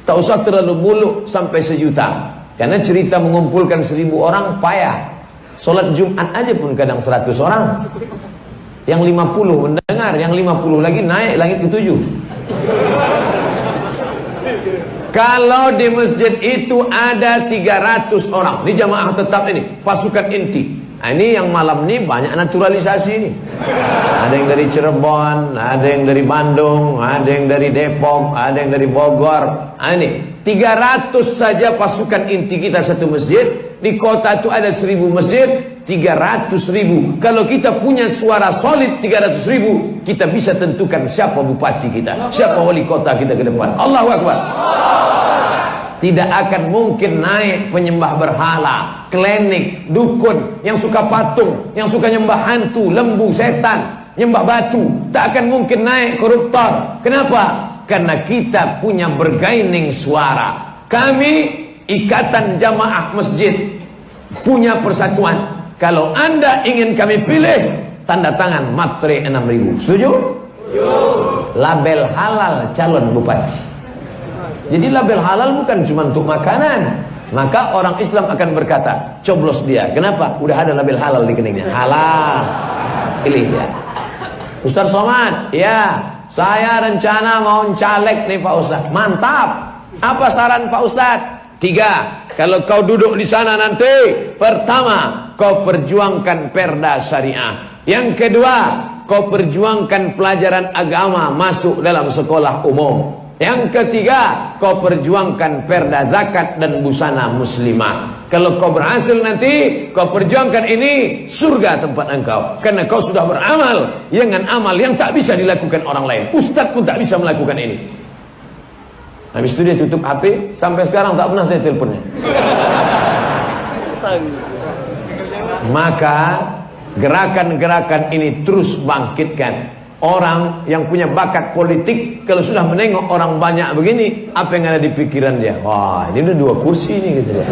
Tak usah terlalu muluk sampai 1.000.000. Karena cerita mengumpulkan 1.000 orang payah. Solat Jumat aja pun kadang 100 orang. Yang 50 mendengar, yang 50 lagi naik langit ke-7. Kalau di masjid itu ada 300 orang, di jamaah tetap ini, pasukan inti. Nah, ini yang malam ini banyak naturalisasi ini. Ada yang dari Cirebon, ada yang dari Bandung, ada yang dari Depok, ada yang dari Bogor. Nah, ini 300 saja pasukan inti kita satu masjid. Di kota itu ada 1.000 masjid, 300.000. Kalau kita punya suara solid 300.000, kita bisa tentukan siapa bupati kita, siapa wali kota kita ke depan. Allahu Akbar. Tidak akan mungkin naik penyembah berhala, klinik, dukun, yang suka patung, yang suka nyembah hantu, lembu, setan, nyembah batu. Tak akan mungkin naik koruptor. Kenapa? Karena kita punya bergaining suara. Kami Ikatan Jamaah Masjid punya persatuan. Kalau Anda ingin kami pilih, tanda tangan matre 6.000. Setuju? Label halal calon bupati. Jadi label halal bukan cuma untuk makanan. Maka orang Islam akan berkata, coblos dia. Kenapa? Udah ada label halal di keningnya. Halal. Pilih dia. Ustaz Somad, ya, saya rencana mau caleg nih Pak Ustaz. Mantap. Apa saran Pak Ustaz? 3. Kalau kau duduk di sana nanti, pertama, kau perjuangkan perda syariah. Yang kedua, kau perjuangkan pelajaran agama masuk dalam sekolah umum. Yang ketiga, kau perjuangkan perda zakat dan busana muslimah. Kalau kau berhasil nanti, kau perjuangkan ini, surga tempat engkau. Karena kau sudah beramal dengan amal yang tak bisa dilakukan orang lain. Ustaz pun tak bisa melakukan ini. Habis itu dia tutup HP. Sampai sekarang tak pernah saya teleponnya. Maka gerakan-gerakan ini terus bangkitkan. Orang yang punya bakat politik, kalau sudah menengok orang banyak begini, apa yang ada di pikiran dia? Wah, ini udah 2 kursi nih, gitu dia.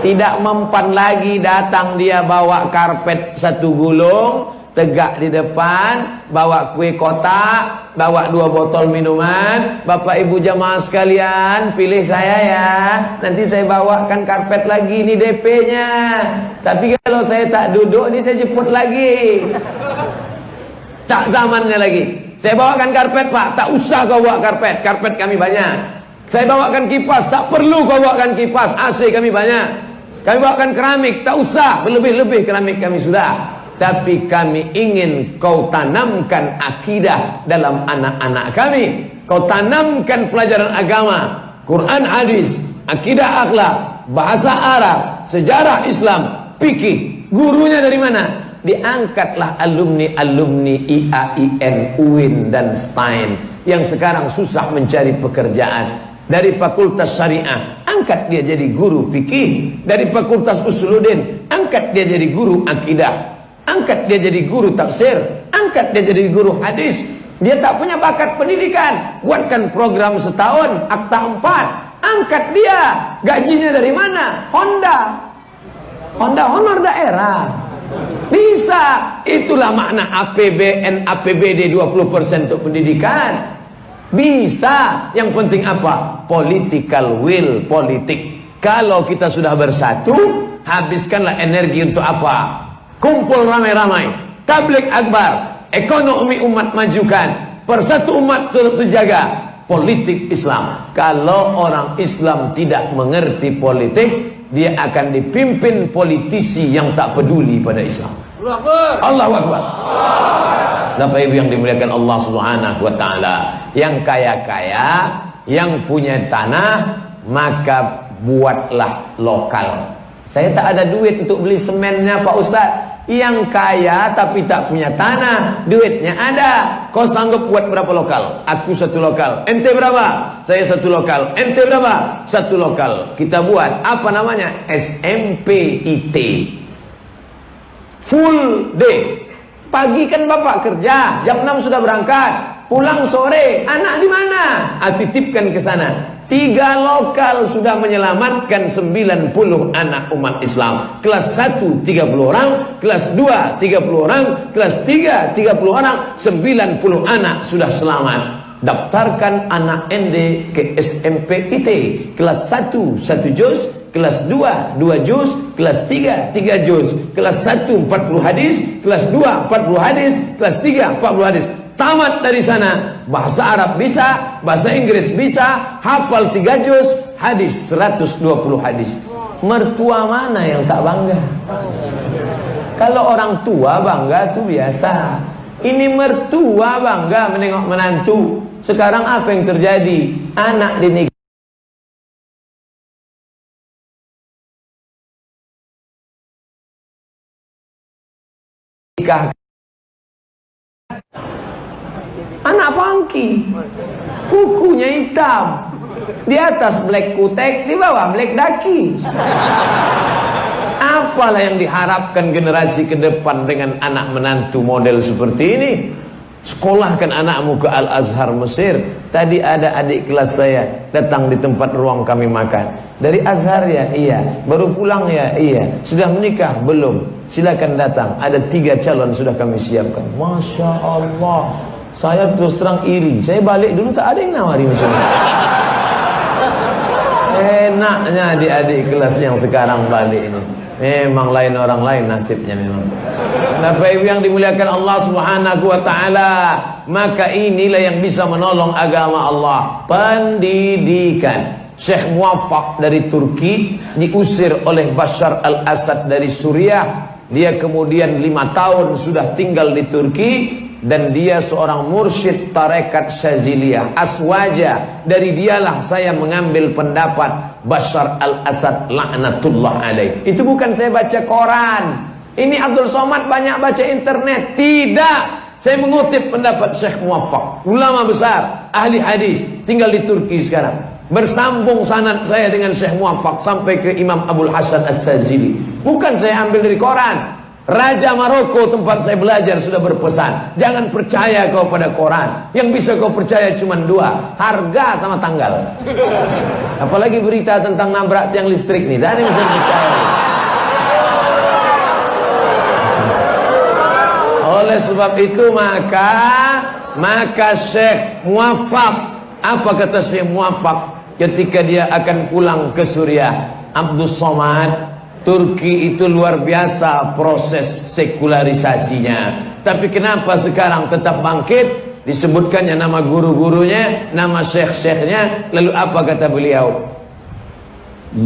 Tidak mempan lagi datang dia bawa karpet 1 gulung, tegak di depan, bawa kue kotak, bawa 2 botol minuman. Bapak ibu jamaah sekalian, pilih saya ya, nanti saya bawakan karpet lagi, ini DP-nya. Tapi kalau saya tak duduk, ini saya jemput lagi. Tak zamannya lagi. Saya bawakan karpet Pak, tak usah kau bawa karpet, karpet kami banyak. Saya bawakan kipas, tak perlu kau bawakan kipas, AC kami banyak. Kami bawakan keramik, tak usah, berlebih-lebih keramik kami sudah. Tapi kami ingin kau tanamkan akidah dalam anak-anak kami. Kau tanamkan pelajaran agama, Quran, hadis, akidah, akhlak, bahasa Arab, sejarah Islam, fikih. Gurunya dari mana? Diangkatlah alumni-alumni IAIN, UIN dan STAIN yang sekarang susah mencari pekerjaan. Dari Fakultas Syariah, angkat dia jadi guru fikih. Dari Fakultas Usuluddin, angkat dia jadi guru akidah. Angkat dia jadi guru tafsir. Angkat dia jadi guru hadis. Dia tak punya bakat pendidikan, buatkan program setahun, akta 4. Angkat dia. Gajinya dari mana? Honda honor daerah. Bisa. Itulah makna APBN, APBD 20% untuk pendidikan. Bisa. Yang penting apa? Political will, politik. Kalau kita sudah bersatu, habiskanlah energi untuk apa? Kumpul ramai-ramai, tabligh akbar, ekonomi umat majukan, persatu umat turut terjaga, politik Islam. Kalau orang Islam tidak mengerti politik, dia akan dipimpin politisi yang tak peduli pada Islam. Allahu Akbar. Bapak Ibu yang dimuliakan Allah Subhanahu wa taala, yang kaya-kaya, yang punya tanah, maka buatlah lokal. Saya tak ada duit untuk beli semennya Pak Ustaz. Yang kaya tapi tak punya tanah, duitnya ada. Kau sanggup buat berapa lokal? Aku satu lokal. Ente berapa? Saya satu lokal. Ente berapa? Satu lokal. Kita buat apa namanya? SMPIT. Full day. Pagi kan bapak kerja, jam 6 sudah berangkat. Pulang sore, anak di mana? Titipkan ke sana. 3 lokal sudah menyelamatkan 90 anak umat Islam. Kelas 1 30 orang, kelas 2 30 orang, kelas 3 30 orang, 90 anak sudah selamat. Daftarkan anak ende ke SMPIT. Kelas 1 1 juz, kelas 2 2 juz, kelas 3 3 juz, kelas 1 40 hadis, kelas 2 40 hadis, kelas 3 40 hadis. Tamat dari sana, bahasa Arab bisa, bahasa Inggris bisa, hafal 3 juz, hadis 120 hadis. Mertua mana yang tak bangga? Kalau orang tua bangga itu biasa. Ini mertua bangga menengok menantu. Sekarang apa yang terjadi? Anak dinikah anak pangki, kukunya hitam, di atas black kutek, di bawah black daki. Apalah yang diharapkan generasi ke depan dengan anak menantu model seperti ini? Sekolahkan anakmu ke Al-Azhar Mesir. Tadi ada adik kelas saya datang di tempat ruang kami makan. Dari Azhar ya? Iya. Baru pulang ya? Iya. Sudah menikah? Belum. Silakan datang. Ada 3 calon sudah kami siapkan. Masya Allah. Saya terus terang iri. Saya balik dulu tak ada yang nawari misalnya. Enaknya adik-adik kelas yang sekarang balik ini. Memang lain orang lain nasibnya memang. Bapak Ibu yang dimuliakan Allah Subhanahu wa taala, maka inilah yang bisa menolong agama Allah, pendidikan. Syekh Muwaffaq dari Turki diusir oleh Bashar al-Assad dari Suriah. Dia kemudian 5 tahun sudah tinggal di Turki. Dan dia seorang mursyid tarekat Syaziliyah Aswaja. Dari dialah saya mengambil pendapat Bashar al-Assad laknatullah alaih. Itu bukan saya baca koran. Ini Abdul Somad banyak baca internet. Tidak. Saya mengutip pendapat Syekh Muwaffaq, ulama besar, ahli hadis, tinggal di Turki sekarang. Bersambung sanad saya dengan Syekh Muwaffaq sampai ke Imam Abul Hasan As-Sazili. Bukan saya ambil dari koran. Raja Maroko tempat saya belajar sudah berpesan, jangan percaya kau pada koran. Yang bisa kau percaya cuma 2, harga sama tanggal. Apalagi berita tentang nabrak tiang listrik nih, tak ada yang bisa percaya. Oleh sebab itu maka Syekh Muwaffaq, apa kata Syekh Muwaffaq ketika dia akan pulang ke Suriah? Abdul Somad, Turki itu luar biasa proses sekularisasinya. Tapi kenapa sekarang tetap bangkit? Disebutkannya nama guru-gurunya, nama syekh-syekhnya. Lalu apa kata beliau? 5.000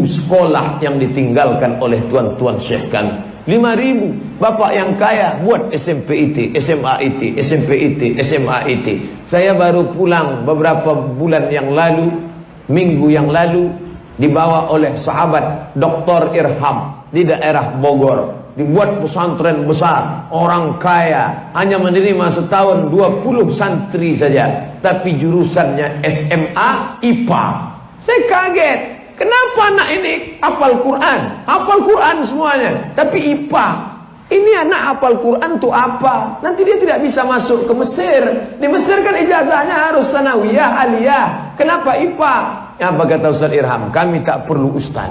sekolah yang ditinggalkan oleh tuan-tuan syekh kami. 5.000. Bapak yang kaya buat SMPIT, SMAIT, SMPIT, SMAIT. Saya baru pulang beberapa bulan yang lalu, minggu yang lalu, dibawa oleh sahabat Dr. Irham di daerah Bogor. Dibuat pesantren besar, orang kaya, hanya menerima setahun 20 santri saja, tapi jurusannya SMA IPA. Saya kaget, kenapa anak ini hafal Quran semuanya, tapi IPA. Ini anak hafal Quran tuh apa? Nanti dia tidak bisa masuk ke Mesir. Di Mesir kan ijazahnya harus sanawiyah, aliyah. Kenapa IPA? Apa kata Ustaz Irham? Kami tak perlu ustaz,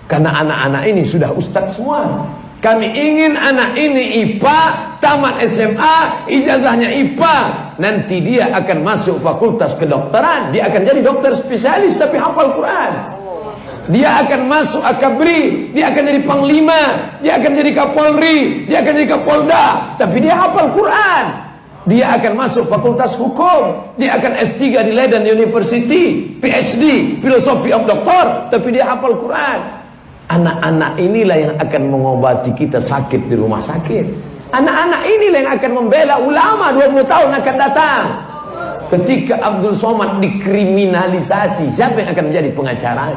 karena anak-anak ini sudah ustaz semua. Kami ingin anak ini IPA, tamat SMA, ijazahnya IPA. Nanti dia akan masuk fakultas kedokteran, dia akan jadi dokter spesialis tapi hafal Quran. Dia akan masuk akabri, dia akan jadi panglima, dia akan jadi kapolri, dia akan jadi kapolda, tapi dia hafal Quran. Dia akan masuk fakultas hukum, dia akan S3 di Leiden University, PhD, filosofi of doktor, tapi dia hafal Quran. Anak-anak inilah yang akan mengobati kita sakit di rumah sakit. Anak-anak inilah yang akan membela ulama 20 tahun akan datang. Ketika Abdul Somad dikriminalisasi, siapa yang akan menjadi pengacara?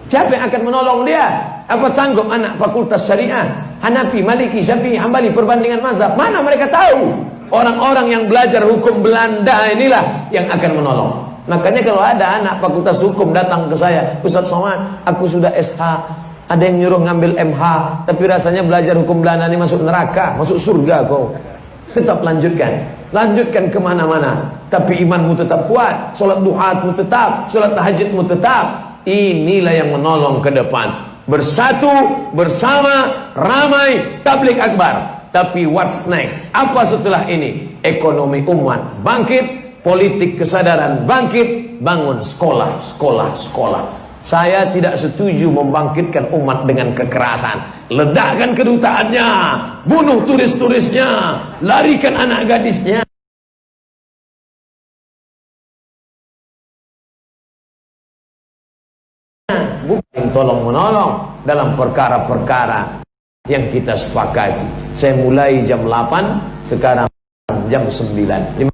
Siapa yang akan menolong dia? Apa sanggup anak fakultas syariah, Hanafi, Maliki, Syafi'i, Hambali, perbandingan mazhab? Mana mereka tahu? Orang-orang yang belajar hukum Belanda inilah yang akan menolong. Makanya kalau ada anak fakultas hukum datang ke saya, Ustaz Somad, aku sudah SH, ada yang nyuruh ngambil MH, tapi rasanya belajar hukum Belanda ini masuk neraka, masuk surga kau. Tetap lanjutkan, lanjutkan kemana-mana, tapi imanmu tetap kuat, sholat duhamu tetap, sholat tahajudmu tetap. Inilah yang menolong ke depan. Bersatu, bersama, ramai, tabligh akbar. Tapi what's next? Apa setelah ini? Ekonomi umat bangkit, politik kesadaran bangkit, bangun sekolah, sekolah, sekolah. Saya tidak setuju membangkitkan umat dengan kekerasan. Ledakkan kedutaannya, bunuh turis-turisnya, larikan anak gadisnya. Bukan tolong menolong dalam perkara-perkara yang kita sepakati. Saya mulai jam 8, sekarang jam 9. Di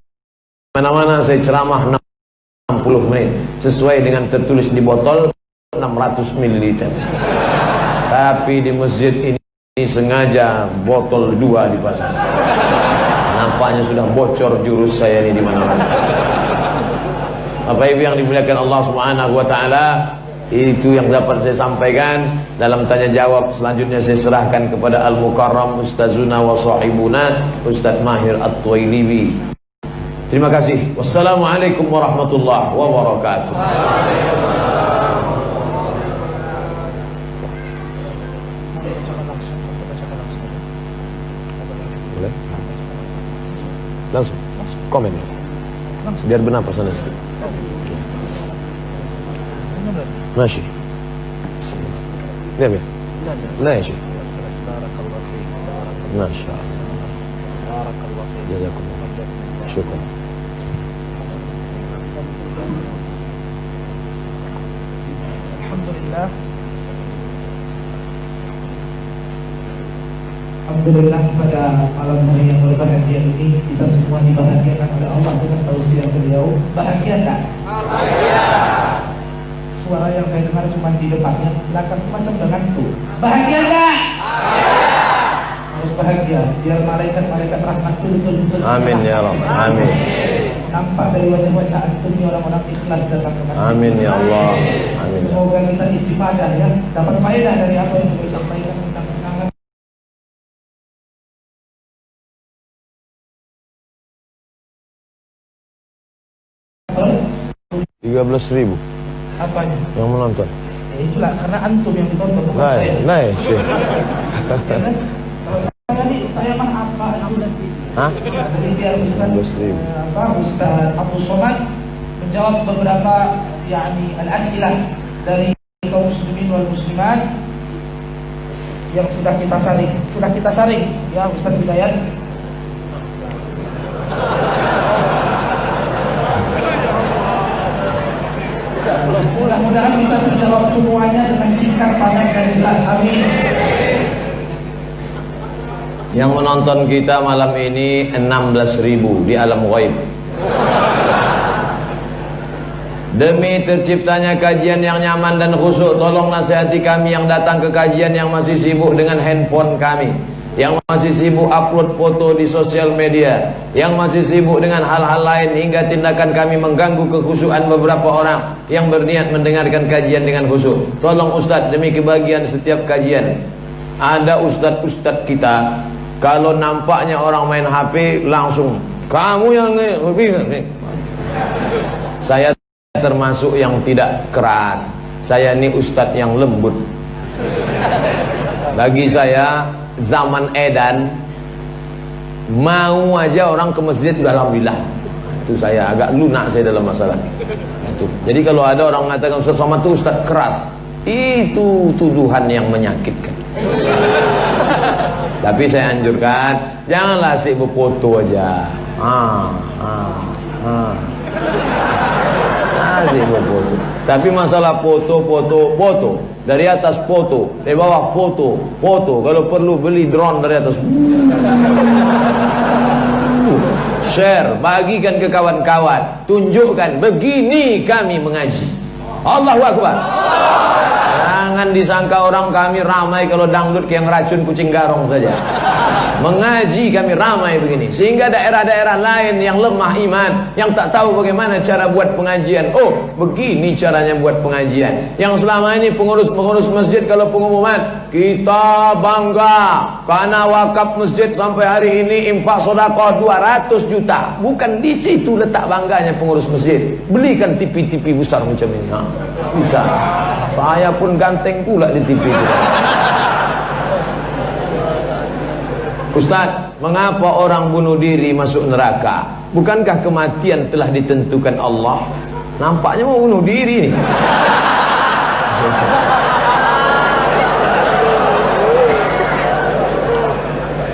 mana-mana saya ceramah 60 menit sesuai dengan tertulis di botol 600 ml. Tapi di masjid ini sengaja botol 2 dipasang. Nampaknya sudah bocor jurus saya ini di mana-mana. Bapak Ibu yang dimuliakan Allah Subhanahu wa taala, itu yang dapat saya sampaikan. Dalam tanya jawab selanjutnya saya serahkan kepada Al-Mukarram Ustazuna wa sahibuna Ustaz Mahir At-Tuwailibi. Terima kasih. Wassalamualaikum warahmatullahi wabarakatuh. Boleh? Langsung komen biar benar persana sedikit. ماشي جميل ماشي ما شاء الله بارك الله فيك جزاكم الله شكرا الحمد لله Alhamdulillah pada malam hari yang berbahagia ini kita semua dibahagiakan oleh Allah dengan tausiah beliau. Bahagia tak? Bahagia. Suara yang saya dengar cuma di depannya, belakang macam dengan tuh. Bahagia tak? Bahagia. Harus bahagia, biar malaikat-malaikat rahmat betul-betul. Amin ya Allah. Amin. Nampak dari wajah-wajah antum ini orang-orang ikhlas datang ke masjid. Amin ya Allah. Amin. Semoga kita istifadah ya, dapat faedah dari apa yang beliau sampaikan tentang kenangan. 13.000 apanya? yang menonton. Ya itulah karena antum yang ditonton bukan Nah, saya. nah, Syekh. Saya mah apa? Hah? Jadi biar Ustaz 13.000. Ustaz Abdul Somad menjawab beberapa al-as'ilah dari kaum muslimin wal muslimat yang sudah kita saring ya Ustaz Hidayat. Mudah-mudahan bisa terjawab semuanya dengan singkat, padat dan jelas. Amin. Yang menonton kita malam ini 16.000 di alam ghaib. Demi terciptanya kajian yang nyaman dan khusyuk, tolong nasihati kami yang datang ke kajian yang masih sibuk dengan handphone kami, yang masih sibuk upload foto di sosial media, yang masih sibuk dengan hal-hal lain hingga tindakan kami mengganggu kekhusyukan beberapa orang yang berniat mendengarkan kajian dengan khusyuk. Tolong Ustadz, demi kebahagiaan setiap kajian. Ada ustadz-ustadz kita, kalau nampaknya orang main HP langsung kamu yang saya termasuk yang tidak keras. Saya ini ustadz yang lembut. Bagi saya zaman edan, mau aja orang ke masjid udah alhamdulillah. Itu saya agak lunak saya dalam masalah itu. Jadi kalau ada orang mengatakan Ustaz Somad itu Ustaz keras, itu tuduhan yang menyakitkan. Tapi saya anjurkan, janganlah sibuk foto aja. Sibuk foto. Tapi masalah foto dari atas foto, dari bawah foto. Kalau perlu beli drone dari atas. Share, bagikan ke kawan-kawan, tunjukkan begini kami mengaji. Allahu Akbar. Jangan disangka orang kami ramai kalau dangdut yang racun kucing garong saja. Mengaji kami ramai begini, sehingga daerah-daerah lain yang lemah iman, yang tak tahu bagaimana cara buat pengajian, oh begini caranya buat pengajian. Yang selama ini pengurus masjid kalau pengumuman, kita bangga karena wakaf masjid sampai hari ini infak sedekah 200 juta. Bukan di situ letak bangganya pengurus masjid. Belikan TV-TV besar macam ini. Bisa. Saya pun ganteng pula di TV itu. Ustaz, mengapa orang bunuh diri masuk neraka? Bukankah kematian telah ditentukan Allah? Nampaknya mau bunuh diri nih.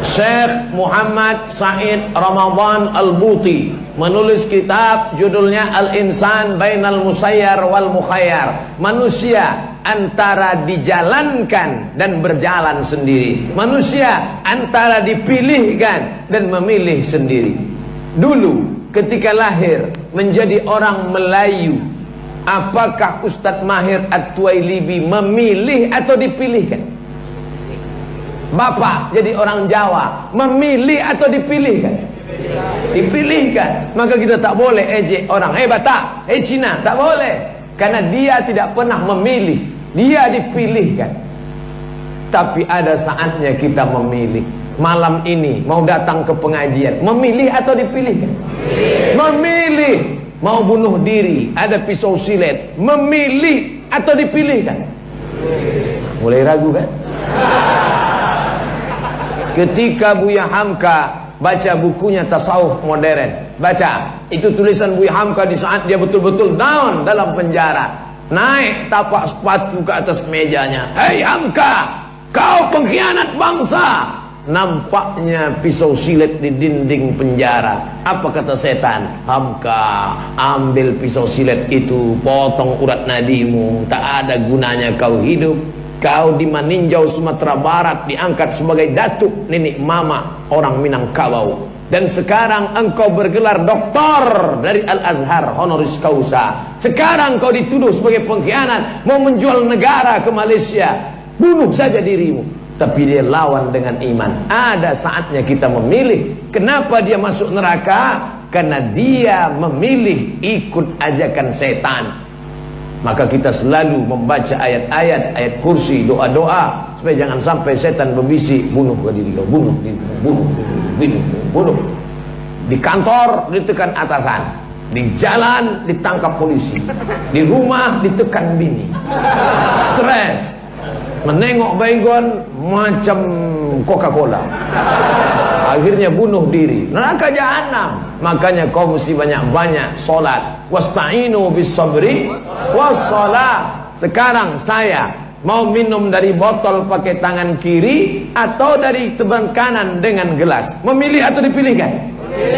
Syekh Muhammad Said Ramadan Al-Buti menulis kitab judulnya Al-Insan Bainal Musayyar wal Mukhayyar. Manusia antara dijalankan dan berjalan sendiri. Manusia antara dipilihkan dan memilih sendiri. Dulu ketika lahir menjadi orang Melayu, apakah Ustadz Mahir At-Tuwailibi memilih atau dipilihkan? Bapak jadi orang Jawa, memilih atau dipilihkan? Dipilihkan. Maka kita tak boleh ejek orang, Batak, Cina, tak boleh. Karena dia tidak pernah memilih, dia dipilihkan. Tapi ada saatnya kita memilih. Malam ini mau datang ke pengajian, memilih atau dipilihkan? Memilih. Mau bunuh diri, ada pisau silet, memilih atau dipilihkan? Mulai ragu kan? Ketika Buya Hamka baca bukunya Tasawuf Modern, baca itu tulisan Buya Hamka di saat dia betul-betul down dalam penjara, naik tapak sepatu ke atas mejanya, "Hei Hamka, kau pengkhianat bangsa!" Nampaknya pisau silet di dinding penjara. Apa kata setan? "Hamka, ambil pisau silet itu, potong urat nadimu, tak ada gunanya kau hidup. Kau di Maninjau Sumatera Barat diangkat sebagai datuk nenek mama orang Minangkabau, dan sekarang engkau bergelar doktor dari Al-Azhar honoris causa. Sekarang kau dituduh sebagai pengkhianat, mau menjual negara ke Malaysia. Bunuh saja dirimu." Tapi dia lawan dengan iman. Ada saatnya kita memilih. Kenapa dia masuk neraka? Karena dia memilih ikut ajakan setan. Maka kita selalu membaca ayat-ayat, ayat kursi, doa-doa, supaya jangan sampai setan berbisik, "Bunuh ke diri kau, bunuh, bunuh." Di kantor ditekan atasan, di jalan ditangkap polisi, di rumah ditekan bini, stres, menengok baygon macam Coca-Cola, akhirnya bunuh diri, neraka jahanam. Makanya kau mesti banyak-banyak solat. Wasta'inu bis sabri wassalah. Sekarang saya mau minum dari botol pakai tangan kiri atau dari tangan kanan dengan gelas, memilih atau dipilihkan?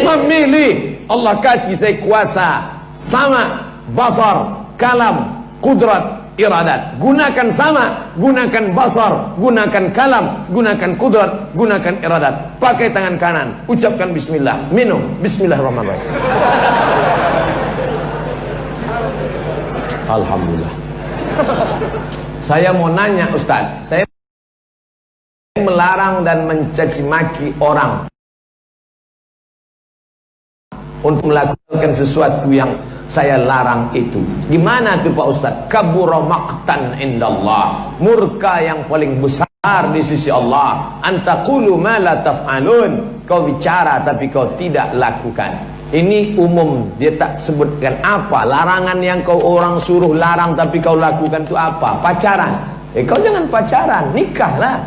Memilih. Allah kasih saya kuasa sama, basar, kalam, kudrat, iradat. Gunakan sama, gunakan basar, gunakan kalam, gunakan kudrat, gunakan iradat. Pakai tangan kanan, ucapkan bismillah, minum, bismillahirrahmanirrahim. Alhamdulillah. Saya mau nanya Ustaz, saya melarang dan mencaci maki orang untuk melakukan sesuatu yang saya larang itu. Gimana tuh Pak Ustaz? Kabura maqtan indallah, murka yang paling besar di sisi Allah. Antaqulu ma la taf'alun, kau bicara tapi kau tidak lakukan. Ini umum, dia tak sebutkan apa larangan yang kau orang suruh larang tapi kau lakukan itu apa? Pacaran. Kau jangan pacaran, nikahlah.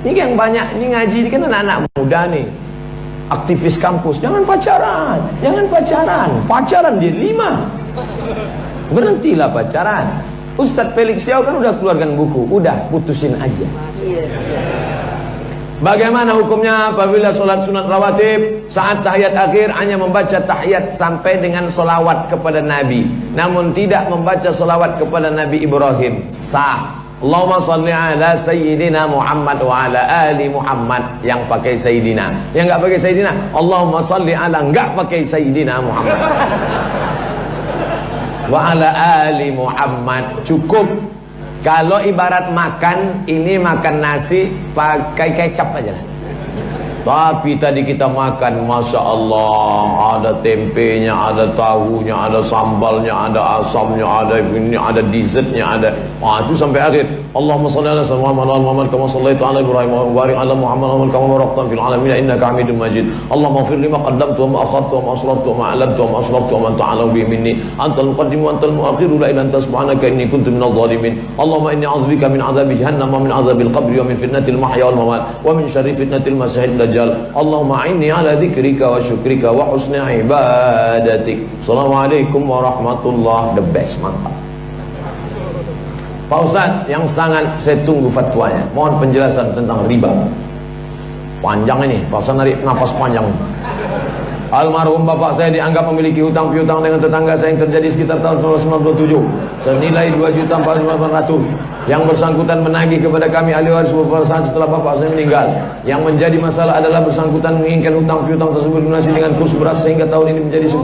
Ini yang banyak, ini ngaji ini kan anak-anak muda nih, aktivis kampus. Jangan pacaran, jangan pacaran. Pacaran dia 5. Berhentilah pacaran. Ustadz Felix Xiao kan udah keluarkan buku, udah putusin aja. Bagaimana hukumnya apabila sholat sunat rawatib saat tahiyat akhir hanya membaca tahiyat sampai dengan solawat kepada Nabi, namun tidak membaca solawat kepada Nabi Ibrahim? Sah. Allahumma salli ala Sayyidina Muhammad wa ala ali Muhammad. Yang pakai Sayyidina. Yang enggak pakai Sayyidina, Allahumma salli ala, enggak pakai Sayyidina Muhammad wa ala ali Muhammad. Cukup. Kalau ibarat makan, ini makan nasi pakai kecap aja lah. Tapi tadi kita makan, Masya Allah, ada tempenya, ada tahunya, ada sambalnya, ada asamnya, ada ini, ada dessertnya, ada. Itu sampai akhir. Allahumma salli ala Muhammad kama sallaita ala Ibrahim wa barik ala Muhammad kama barakta fil alamin innaka Hamidum Majid. Allahumma ighfir lima qaddamtu wa ma akhartu wa ma asrartu wa ma a'lantu wa ma asraftu wa ma anta a'lamu bi minni antal muqaddim wa antal muakhir la ilaha illa anta subhanaka inni kuntu minadh dhalimin. Allahumma inni a'udzubika min 'adzabi jahannam wa min 'adzabil qabri wa min fitnatil mahya wal mamat wa min syarri fitnatil masiihid dajjal. Allahumma inni ala dzikrika wa syukrika wa husni ibadatik. Assalamualaikum warahmatullahi. The best, mantap. Pak Ustadz, yang sangat saya tunggu fatwanya, mohon penjelasan tentang riba. Panjang ini, Pak Ustadz narik napas panjang. Almarhum bapak saya dianggap memiliki hutang piutang dengan tetangga saya yang terjadi sekitar tahun 1997 senilai 2.400.000. Yang bersangkutan menagih kepada kami ahli waris beberapa saat setelah bapak saya meninggal. Yang menjadi masalah adalah bersangkutan menginginkan hutang piutang tersebut lunasi dengan kurs beras sehingga tahun ini menjadi 10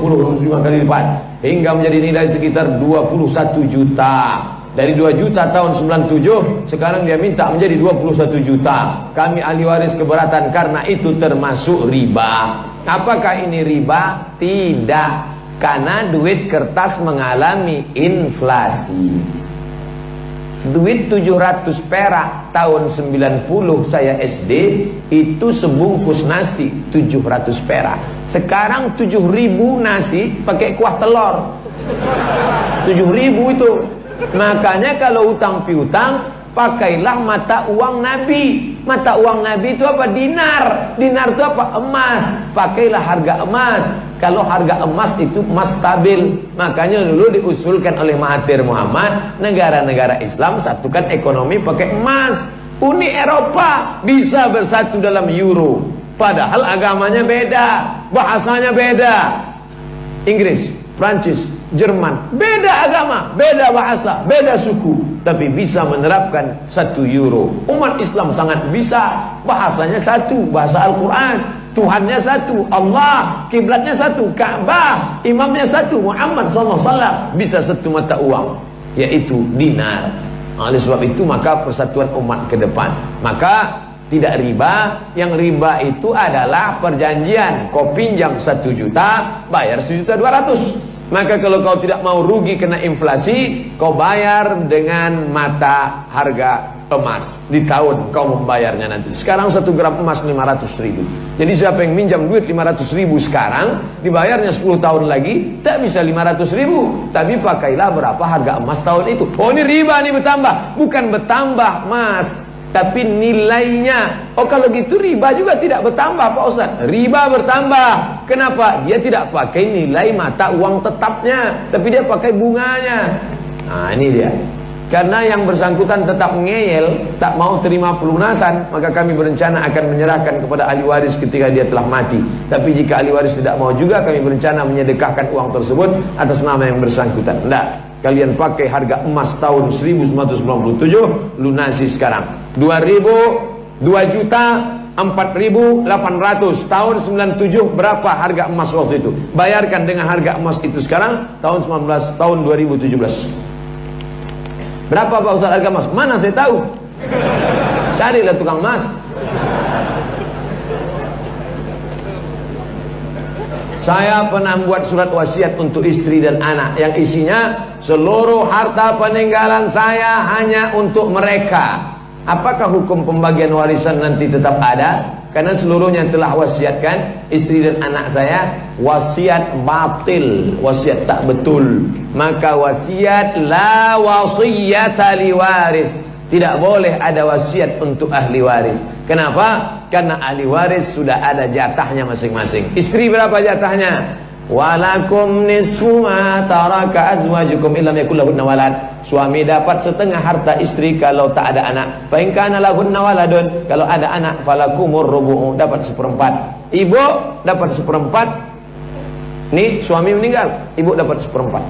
kali lipat hingga menjadi nilai sekitar 21 juta. Dari 2 juta tahun 97, sekarang dia minta menjadi 21 juta. Kami ahli waris keberatan karena itu termasuk riba. Apakah ini riba? Tidak, karena duit kertas mengalami inflasi. Duit 700 perak tahun 90 saya SD itu sebungkus nasi 700 perak. Sekarang 7.000 nasi pakai kuah telur. 7.000 itu. Makanya kalau utang piutang, pakailah mata uang Nabi. Mata uang Nabi itu apa? Dinar. Dinar itu apa? Emas. Pakailah harga emas. Kalau harga emas itu emas stabil. Makanya dulu diusulkan oleh Mahathir Muhammad, negara-negara Islam satukan ekonomi pakai emas. Uni Eropa bisa bersatu dalam euro, padahal agamanya beda, bahasanya beda. Inggris, Prancis, Jerman, beda agama, beda bahasa, beda suku, tapi bisa menerapkan 1 euro. Umat Islam sangat bisa. Bahasanya satu, bahasa Al-Quran. Tuhannya satu, Allah. Kiblatnya satu, Ka'bah. Imamnya satu, Muhammad SAW. Bisa satu mata uang, yaitu dinar. Oleh sebab itu maka persatuan umat ke depan. Maka tidak riba. Yang riba itu adalah perjanjian. Kau pinjam 1 juta, bayar 1.200.000. Maka kalau kau tidak mau rugi kena inflasi, kau bayar dengan mata harga emas. Di tahun kau membayarnya nanti. Sekarang 1 gram emas 500.000. Jadi siapa yang minjam duit 500.000 sekarang, dibayarnya 10 tahun lagi, tak bisa 500.000. Tapi pakailah berapa harga emas tahun itu. Oh, ini riba nih bertambah. Bukan bertambah mas, tapi nilainya. Oh, kalau gitu riba juga tidak bertambah Pak Ustaz. Riba bertambah. Kenapa? Dia tidak pakai nilai mata uang tetapnya, tapi dia pakai bunganya. Nah, ini dia. Karena yang bersangkutan tetap ngeyel, tak mau terima pelunasan, maka kami berencana akan menyerahkan kepada ahli waris ketika dia telah mati. Tapi jika ahli waris tidak mau juga, kami berencana menyedekahkan uang tersebut atas nama yang bersangkutan. Tidak. Kalian pakai harga emas tahun 1997, lunasi sekarang 2.400.800. Tahun 97 berapa harga emas waktu itu? Bayarkan dengan harga emas itu sekarang tahun 2017. Berapa Pak Ustaz harga emas? Mana saya tahu? Carilah tukang emas. Saya pernah membuat surat wasiat untuk istri dan anak yang isinya seluruh harta peninggalan saya hanya untuk mereka. Apakah hukum pembagian warisan nanti tetap ada? Karena seluruhnya telah wasiatkan istri dan anak saya. Wasiat batil, wasiat tak betul. Maka wasiat la wasiyata liwaris, Tidak boleh ada wasiat untuk ahli waris. Kenapa? Karena ahli waris sudah ada jatahnya masing-masing. Istri berapa jatahnya? Walakum nisfu ma taraka azwajukum illam yakul lahunna walad. Suami dapat setengah harta istri kalau tak ada anak. Fa in kana lahunna waladun, kalau ada anak falakumur rubu'u, dapat seperempat. Ibu dapat seperempat. Nih suami meninggal, ibu dapat seperempat.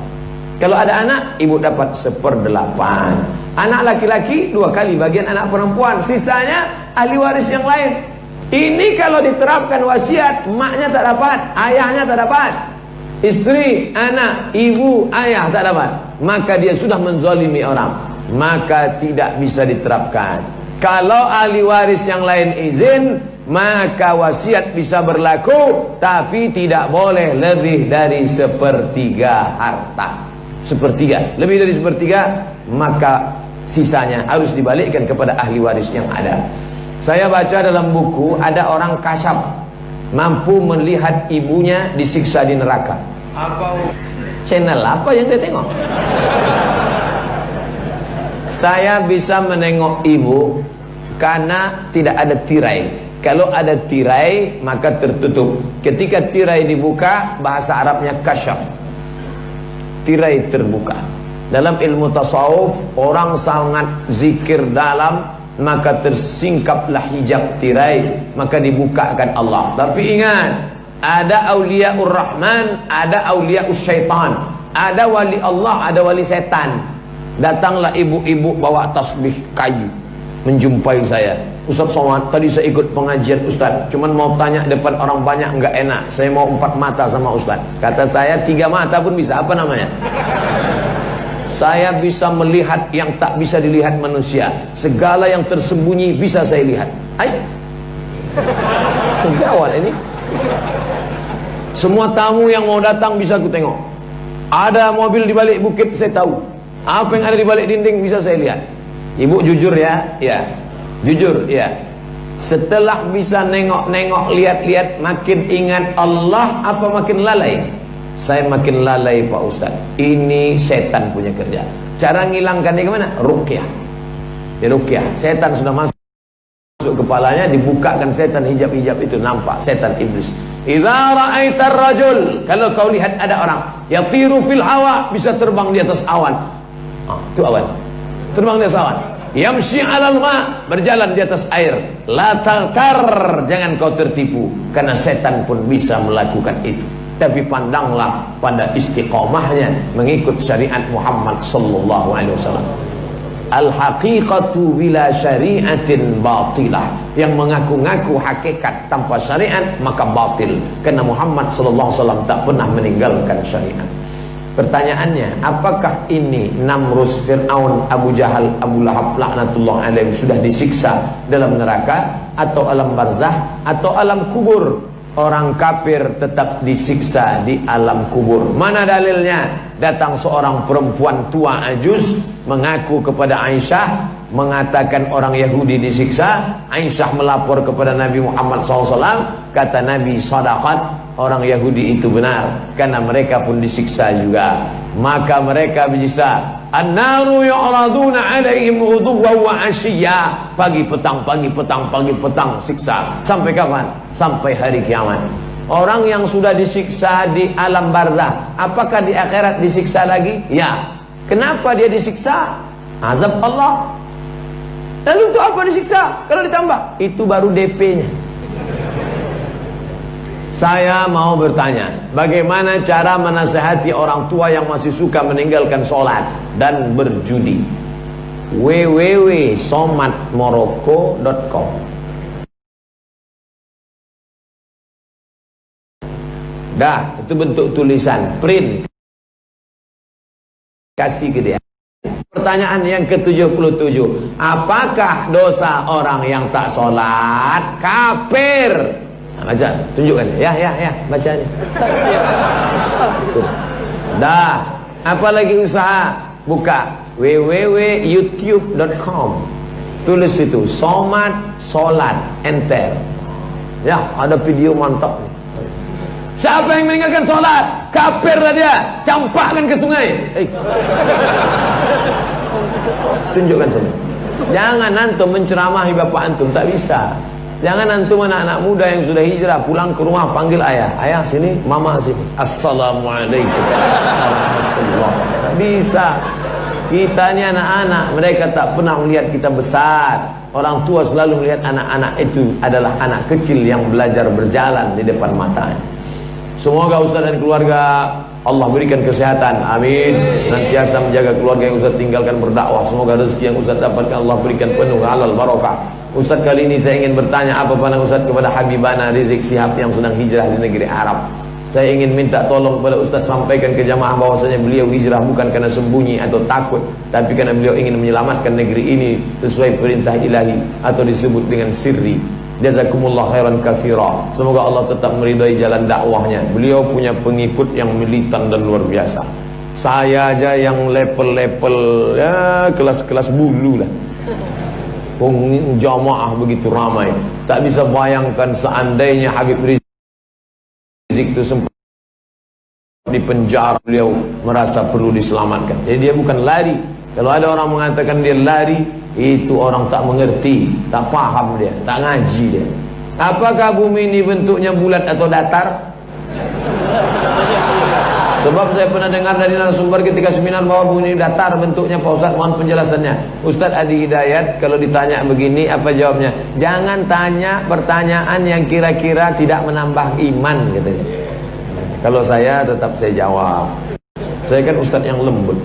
Kalau ada anak, ibu dapat 1/8. Anak laki-laki 2 kali bagian anak perempuan, sisanya ahli waris yang lain. Ini kalau diterapkan wasiat, maknya tak dapat, ayahnya tak dapat, istri, anak, ibu, ayah tak dapat, maka dia sudah menzalimi orang, maka tidak bisa diterapkan. Kalau ahli waris yang lain izin, maka wasiat bisa berlaku, tapi tidak boleh lebih dari 1/3 harta. 1/3, lebih dari 1/3, maka sisanya harus dibalikkan kepada ahli waris yang ada. Saya baca dalam buku, ada orang kasyaf mampu melihat ibunya disiksa di neraka. Apa? Channel apa yang dia tengok? Saya bisa menengok ibu karena tidak ada tirai. Kalau ada tirai maka tertutup. Ketika tirai dibuka, bahasa Arabnya kasyaf, tirai terbuka. Dalam ilmu tasawuf, orang sangat zikir dalam, maka tersingkaplah hijab tirai, maka dibukakan Allah. Tapi ingat, ada auliaur rahman, ada auliaur syaitan, ada wali Allah, ada wali setan. Datanglah ibu-ibu bawa tasbih kayu menjumpai saya. Ustaz Somad, tadi saya ikut pengajian Ustaz, cuman mau tanya depan orang banyak enggak enak, saya mau 4 mata sama Ustaz. Kata saya 3 mata pun bisa. Apa namanya? Saya bisa melihat yang tak bisa dilihat manusia. Segala yang tersembunyi bisa saya lihat. Ay, kegawat ini. Semua tamu yang mau datang bisa aku tengok. Ada mobil di balik bukit saya tahu. Apa yang ada di balik dinding bisa saya lihat. Ibu jujur ya? Ya. Jujur ya. Setelah bisa nengok-nengok, lihat-lihat, makin ingat Allah apa makin lalai? Saya makin lalai Pak Ustaz. Ini setan punya kerja. Cara ngilangkannya kemana? Ruqyah. Ya ruqyah. Setan sudah masuk kepalanya, dibukakan setan hijab-hijab itu, nampak setan iblis. Idza ra'aitar rajul, kalau kau lihat ada orang yatiru fil hawa, bisa terbang di atas awan. Itu awan. Terbang di atas awan. Yamshi 'alal ma, berjalan di atas air. La talkar, jangan kau tertipu, karena setan pun bisa melakukan itu. Tapi pandanglah pada istiqomahnya mengikut syariat Muhammad sallallahu alaihi wasallam. Al-haqiqatu bila syari'atin batilah. Yang mengaku-ngaku hakikat tanpa syariat maka batil. Karena Muhammad sallallahu alaihi wasallam tak pernah meninggalkan syariat. Pertanyaannya, apakah ini Namrus, Fir'aun, Abu Jahal, Abu Lahab laknatullah alaihim sudah disiksa dalam neraka atau alam barzah atau alam kubur? Orang kafir tetap disiksa di alam kubur. Mana dalilnya? Datang seorang perempuan tua ajuz mengaku kepada Aisyah, mengatakan orang Yahudi disiksa. Aisyah melapor kepada Nabi Muhammad SAW. Kata Nabi, sadaqat, orang Yahudi itu benar, karena mereka pun disiksa juga. Maka mereka bisa an-naru yu'raduna 'alaihim ghuduwwan wa 'ashiyya. Pagi petang, pagi petang, pagi petang siksa. Sampai kapan? Sampai hari kiamat. Orang yang sudah disiksa di alam barzah, apakah di akhirat disiksa lagi? Ya. Kenapa dia disiksa? Azab Allah. Lalu untuk apa disiksa? Kalau ditambah, itu baru DP-nya. Saya mau bertanya, bagaimana cara menasihati orang tua yang masih suka meninggalkan sholat dan berjudi? www.somatmorocco.com. Dah, itu bentuk tulisan, print, kasih ke dia. Pertanyaan yang ke-77, apakah dosa orang yang tak sholat kafir? Nah, baca, tunjukkan. Ya, baca ini. Dah, apalagi usaha? Buka www.youtube.com. Tulis itu Somad Solat, enter. Ya, ada video mantap. Siapa yang meninggalkan sholat? Kafir lah dia. Campakkan ke sungai. Tunjukkan saja. Jangan antum menceramahi bapak antum, tak bisa. Jangan antum anak-anak muda yang sudah hijrah pulang ke rumah panggil ayah, ayah sini, mama sini, assalamualaikum warahmatullahi. Tak bisa. Kita ini anak-anak, mereka tak pernah melihat kita besar. Orang tua selalu melihat anak-anak itu adalah anak kecil yang belajar berjalan di depan matanya. Semoga Ustaz dan keluarga Allah berikan kesehatan, amin. Senantiasa menjaga keluarga yang Ustaz tinggalkan berdakwah. Semoga rezeki yang Ustaz dapatkan Allah berikan penuh, halal, barokah. Ustaz, kali ini saya ingin bertanya apa pandangan Ustaz kepada Habibana Rizik Syihab yang sedang hijrah di negeri Arab. Saya ingin minta tolong kepada Ustaz sampaikan ke jamaah bahwasanya beliau hijrah bukan karena sembunyi atau takut, tapi karena beliau ingin menyelamatkan negeri ini sesuai perintah ilahi atau disebut dengan sirri. Jazakumullah khairan katsira. Semoga Allah tetap meridai jalan dakwahnya. Beliau punya pengikut yang militan dan luar biasa. Saya aja yang level-level ya kelas-kelas bulu lah. Jamaah begitu ramai. Tak bisa bayangkan seandainya Habib Rizik itu sempat di penjara, beliau merasa perlu diselamatkan. Jadi dia bukan lari. Kalau ada orang mengatakan dia lari, itu orang tak mengerti, tak paham dia, tak ngaji dia. Apakah bumi ini bentuknya bulat atau datar? Sebab saya pernah dengar dari narasumber ketika seminar bahwa bumi ini datar bentuknya. Pak Ustaz, mohon penjelasannya. Ustaz Adi Hidayat kalau ditanya begini apa jawabnya? Jangan tanya pertanyaan yang kira-kira tidak menambah iman katanya. Kalau saya tetap saya jawab. Saya kan Ustaz yang lembut.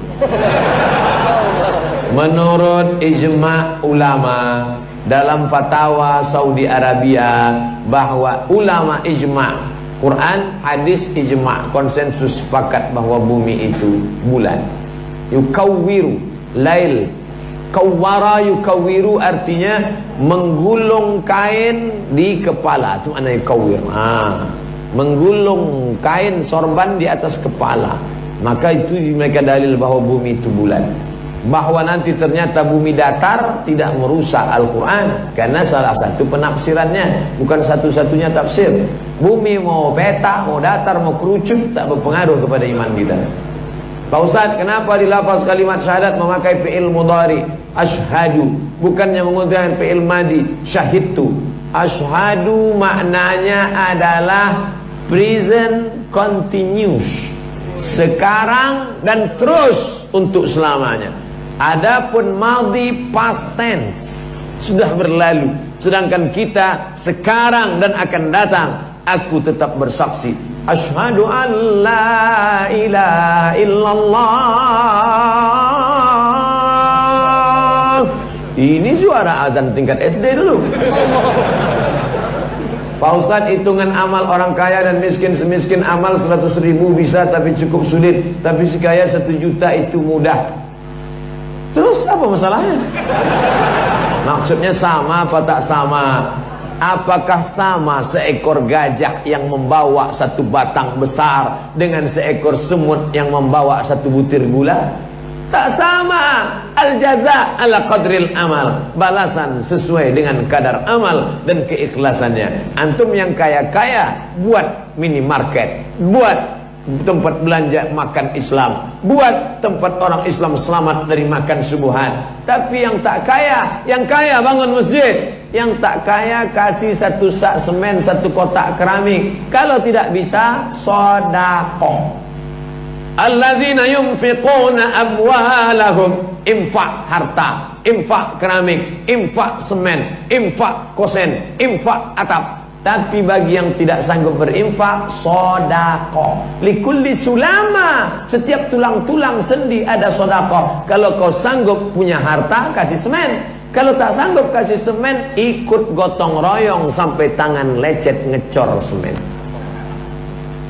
Menurut ijma' ulama dalam fatwa Saudi Arabia bahwa ulama ijma' Quran, hadis, ijma' konsensus sepakat bahwa bumi itu bulan. Yukawwiru lail. Kawwara yukawwiru artinya menggulung kain di kepala. Itu maknanya yukawwir. Menggulung kain sorban di atas kepala. Maka itu mereka dalil bahwa bumi itu bulan. Bahwa nanti ternyata bumi datar tidak merusak Al-Quran, karena salah satu penafsirannya, bukan satu-satunya tafsir. Bumi mau peta, mau datar, mau kerucut, tak berpengaruh kepada iman kita. Pak Ustaz, kenapa di lafaz kalimat syahadat memakai fi'il mudhari asyhadu, bukannya menggunakan fi'il madi syahidtu? Asyhadu maknanya adalah present continuous, sekarang dan terus untuk selamanya. Adapun madhi past tense, sudah berlalu. Sedangkan kita sekarang dan akan datang. Aku tetap bersaksi, asyhadu an la ilaha illallah. Ini juara azan tingkat SD dulu. Pak Ustadz, hitungan amal orang kaya dan miskin semiskin amal 100.000 bisa, tapi cukup sulit. Tapi si kaya 1 juta itu mudah. Terus apa masalahnya? Maksudnya sama apa tak sama? Apakah sama seekor gajah yang membawa 1 batang besar dengan seekor semut yang membawa 1 butir gula? Tak sama. Al-jaza ala qadril amal. Balasan sesuai dengan kadar amal dan keikhlasannya. Antum yang kaya-kaya buat minimarket, buat tempat belanja makan Islam, buat tempat orang Islam selamat dari makan subuhan. Tapi yang tak kaya, yang kaya bangun masjid, yang tak kaya kasih 1 sak semen, 1 kotak keramik. Kalau tidak bisa, sedekah. Alladzina yunfiquna amwalahum, infak harta, infak keramik, infak semen, infak kosen, infak atap. Tapi bagi yang tidak sanggup berinfak, sedekah. Likulli sulama, setiap tulang-tulang sendi ada sedekah. Kalau kau sanggup punya harta, kasih semen. Kalau tak sanggup kasih semen, ikut gotong royong sampai tangan lecet ngecor semen.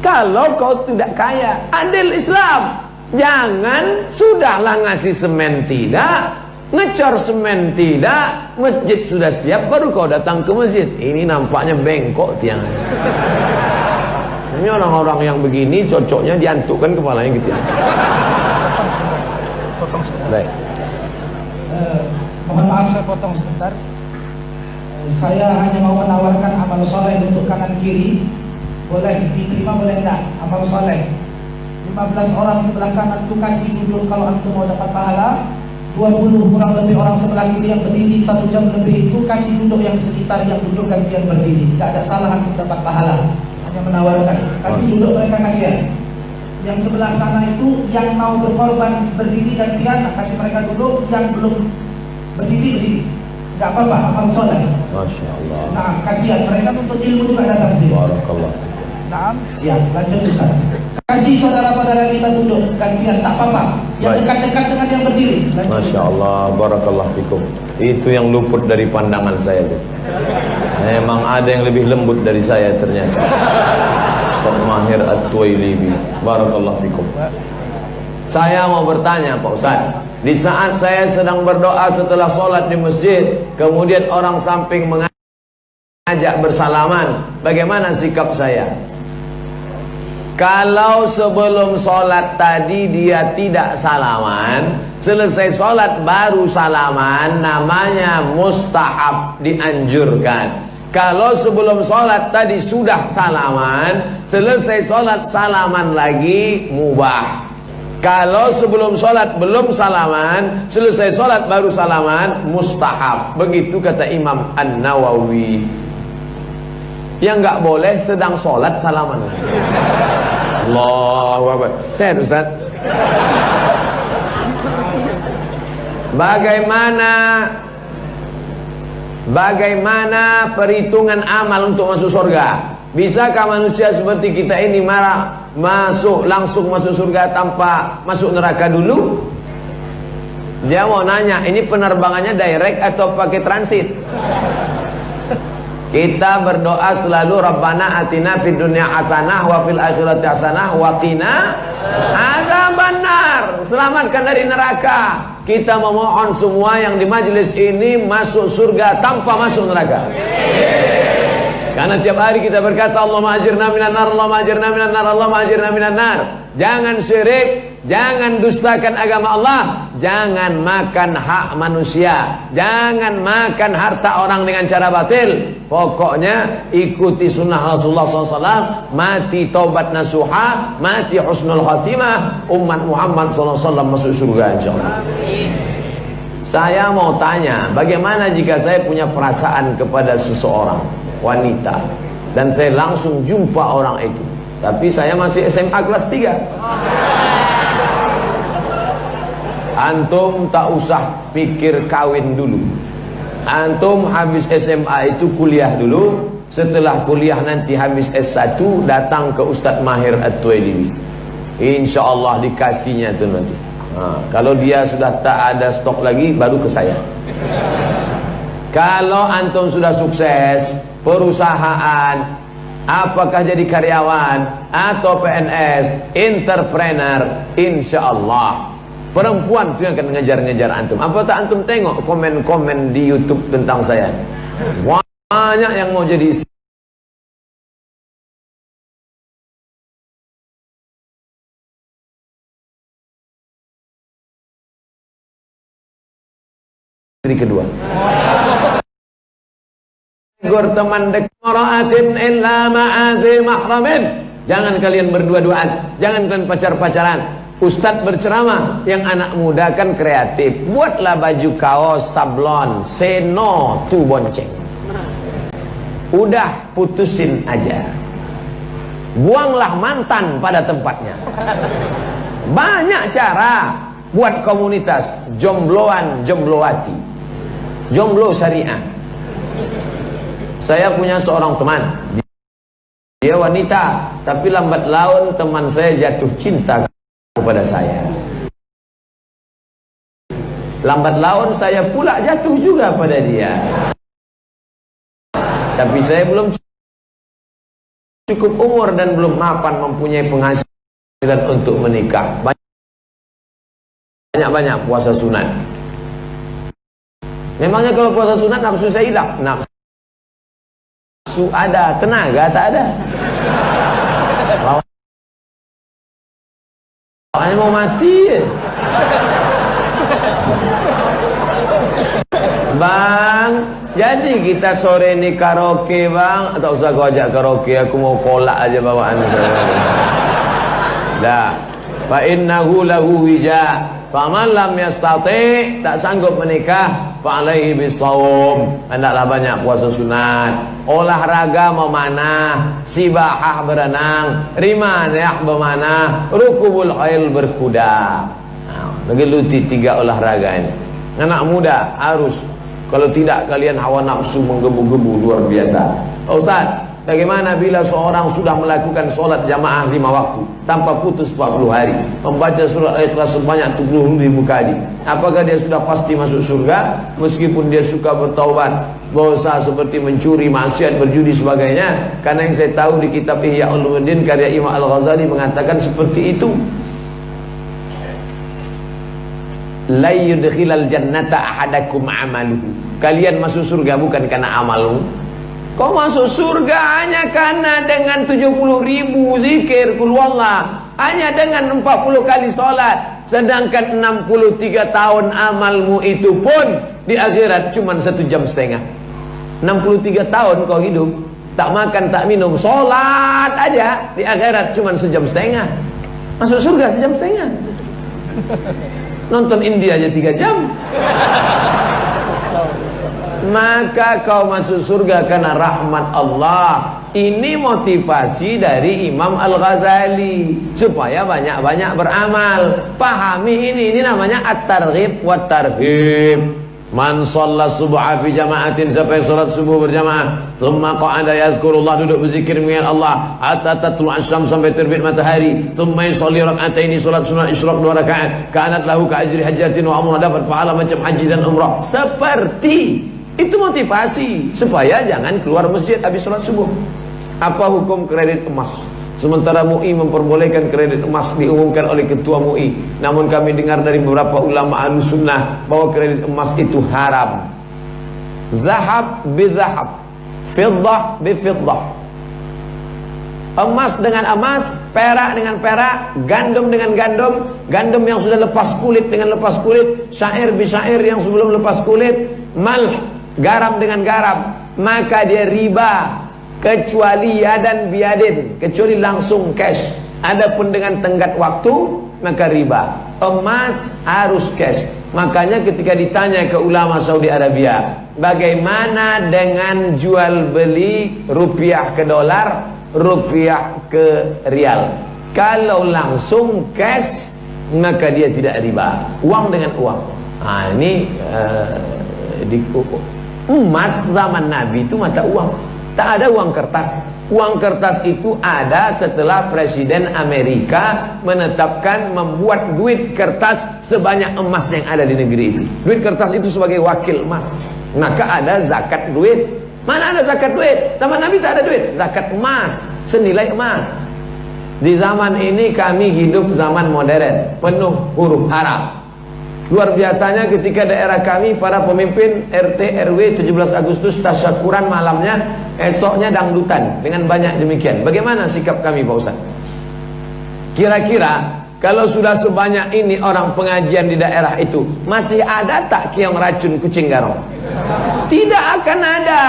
Kalau kau tidak kaya, adil Islam. Jangan sudahlah ngasih semen tidak, ngecor semen tidak, masjid sudah siap baru kau datang ke masjid. Ini nampaknya bengkok tiangnya. Ini orang-orang yang begini cocoknya diantukkan kepalanya gitu ya. Baik. Mohon maaf saya potong sebentar. Saya hanya mau menawarkan amal soleh untuk kanan kiri. Boleh diterima boleh enggak? Amal soleh 15 orang sebelah kanan tuh kasih duduk kalau antum mau dapat pahala. 20 kurang lebih orang sebelah kiri yang berdiri 1 jam lebih itu kasih duduk yang sekitar yang duduk gantian berdiri. Tidak ada salah untuk dapat pahala, hanya menawarkan. Kasih duduk mereka kasihan. Yang sebelah sana itu yang mau berkorban berdiri gantian, kasih mereka duduk. Yang belum berdiri. Tidak apa-apa, amal soleh. Masya Allah. Nah, kasihan mereka untuk ilmu juga datang sini. Barakallah. Nah, ya lanjut Ustaz. Kasih saudara-saudara kita duduk gantian, tak apa-apa. Yang dekat-dekat dengan yang berdiri. Masya Allah, barakallah fikum. Itu yang luput dari pandangan saya tuh. Memang ada yang lebih lembut dari saya ternyata. Ustaz Mahir At-Tuwailibi. Barakallah fikum. Saya mau bertanya Pak Ustaz, di saat saya sedang berdoa setelah sholat di masjid, kemudian orang samping mengajak bersalaman, bagaimana sikap saya? Kalau sebelum sholat tadi dia tidak salaman, selesai sholat baru salaman, namanya mustahab, dianjurkan. Kalau sebelum sholat tadi sudah salaman, selesai sholat salaman lagi, mubah. Kalau sebelum sholat belum salaman, selesai sholat baru salaman, mustahab. Begitu kata Imam An-Nawawi. Yang nggak boleh sedang sholat salaman. Allahu Akbar. Sehat Ustaz. Bagaimana perhitungan amal untuk masuk surga? Bisakah manusia seperti kita ini langsung masuk surga tanpa masuk neraka dulu? Dia mau nanya, ini penerbangannya direct atau pakai transit? Kita berdoa selalu, Rabbana atina fid dunya hasanah wa fil akhirati hasanah wa qina adzabannar. Selamatkan dari neraka. Kita memohon semua yang di majelis ini masuk surga tanpa masuk neraka. Karena tiap hari kita berkata Allahumma ajirna minan nar, Allahumma ajirna minan nar, Allahumma ajirna minan nar. Jangan syirik, jangan dustakan agama Allah, jangan makan hak manusia, jangan makan harta orang dengan cara batil. Pokoknya ikuti sunnah Rasulullah SAW, mati taubat nasuha, mati husnul khatimah, umat Muhammad SAW masuk surga insyaallah. Saya mau tanya, bagaimana jika saya punya perasaan kepada seseorang wanita dan saya langsung jumpa orang itu, tapi saya masih SMA kelas 3. Antum tak usah pikir kawin dulu. Antum habis SMA itu kuliah dulu. Setelah kuliah nanti habis S1 datang ke Ustaz Mahir At-Tuwailibi. InsyaAllah dikasihnya itu nanti. Kalau dia sudah tak ada stok lagi, baru ke saya. Kalau antum sudah sukses perusahaan, apakah jadi karyawan atau PNS, entrepreneur, insyaallah perempuan itu yang akan ngejar-ngejar antum. Apa tak antum tengok komen-komen di YouTube tentang saya? Banyak yang mau jadi istri kedua. Teman dekoratin illa ma'azi mahramin. Jangan kalian berdua-duaan, jangan kalian pacar-pacaran. Ustadz berceramah, yang anak muda kan kreatif. Buatlah baju kaos sablon, say no to bonceng. Udah putusin aja. Buanglah mantan pada tempatnya. Banyak cara buat komunitas jombloan, jomblowati, jomblo syariah. Saya punya seorang teman, dia wanita, tapi lambat laun teman saya jatuh cinta kepada saya. Lambat laun saya pula jatuh juga pada dia. Tapi saya belum cukup umur dan belum mapan mempunyai penghasilan untuk menikah. Banyak-banyak puasa sunat. Memangnya kalau puasa sunat nafsu saya hilang? Nafsu ada, tenaga tak ada. Lawannya mau mati. Bang, jadi kita sore ini karaoke bang. Tak usah kau ajak karaoke, aku mau kolak aja bawaan. Dah. fa innahu lahu wija. Faman lam yastati, tak sanggup menikah, fa alaihi bisawm, hendaklah banyak puasa sunat. Olahraga memanah, sibahah berenang, rimanah memanah, rukubul khail berkuda. Geluti 3 olahraga ini. Anak muda harus, kalau tidak kalian hawa nafsu menggebu-gebu luar biasa. Ustaz, bagaimana bila seorang sudah melakukan sholat jamaah 5 waktu tanpa putus 40 hari, membaca surat Al-Ikhlas sebanyak 70.000 kali, apakah dia sudah pasti masuk surga meskipun dia suka bertaubat dosa seperti mencuri, maksiat, berjudi sebagainya? Karena yang saya tahu di kitab Ihya Ulumuddin karya Imam Al-Ghazali mengatakan seperti itu. La yudkhilal jannata ahadakum amaluhu, kalian masuk surga bukan karena amalmu. Kau masuk surga hanya karena dengan 70.000 zikir kul wallah, hanya dengan 40 kali salat, sedangkan 63 tahun amalmu itu pun di akhirat cuma 1,5 jam. 63 tahun kau hidup, tak makan tak minum, salat aja, di akhirat cuma 1,5 jam. Masuk surga 1,5 jam. Nonton India aja 3 jam. Maka kau masuk surga karena rahmat Allah. Ini motivasi dari Imam Al-Ghazali supaya banyak-banyak beramal. Pahami ini namanya at-targhib wa tarhib. Man shalla subha fi jama'atin, siapa yang salat subuh berjamaah, thumma qa'ada yazkurullah, duduk berzikir mengingat Allah, hatta tatlu' asy-syams, sampai terbit matahari, thumma yusalli rak'ataini, salat sunat isyraq 2 rakaat, kanat lahu ka ajri hajjatin wa umrah, dapat pahala macam haji dan umrah. Seperti itu motivasi supaya jangan keluar masjid habis salat subuh. Apa hukum kredit emas? Sementara MUI memperbolehkan kredit emas diumumkan oleh ketua MUI, namun kami dengar dari beberapa ulama Ahlussunnah bahwa kredit emas itu haram. Zahab bi zahab, fiddah bi fiddah. Emas dengan emas, perak dengan perak, gandum dengan gandum, gandum yang sudah lepas kulit dengan lepas kulit, syair bi syair yang sebelum lepas kulit, malh, garam dengan garam, maka dia riba. Kecuali yadan biadin, kecuali langsung cash. Adapun dengan tenggat waktu, maka riba. Emas harus cash. Makanya ketika ditanya ke ulama Saudi Arabia, bagaimana dengan jual beli rupiah ke dolar, rupiah ke rial? Kalau langsung cash, maka dia tidak riba. Uang dengan uang. Nah, ini emas zaman Nabi itu mata uang. Tak ada uang kertas. Uang kertas itu ada setelah Presiden Amerika menetapkan membuat duit kertas sebanyak emas yang ada di negeri itu. Duit kertas itu sebagai wakil emas. Maka ada zakat duit. Mana ada zakat duit? Zaman Nabi tak ada duit. Zakat emas, senilai emas. Di zaman ini kami hidup zaman modern, penuh huruf Arab. Luar biasanya ketika daerah kami para pemimpin RT RW 17 Agustus tasyakuran malamnya, esoknya dangdutan dengan banyak demikian. Bagaimana sikap kami Pak Ustaz? Kira-kira kalau sudah sebanyak ini orang pengajian di daerah itu, masih ada tak yang racun kucing garong? Tidak akan ada.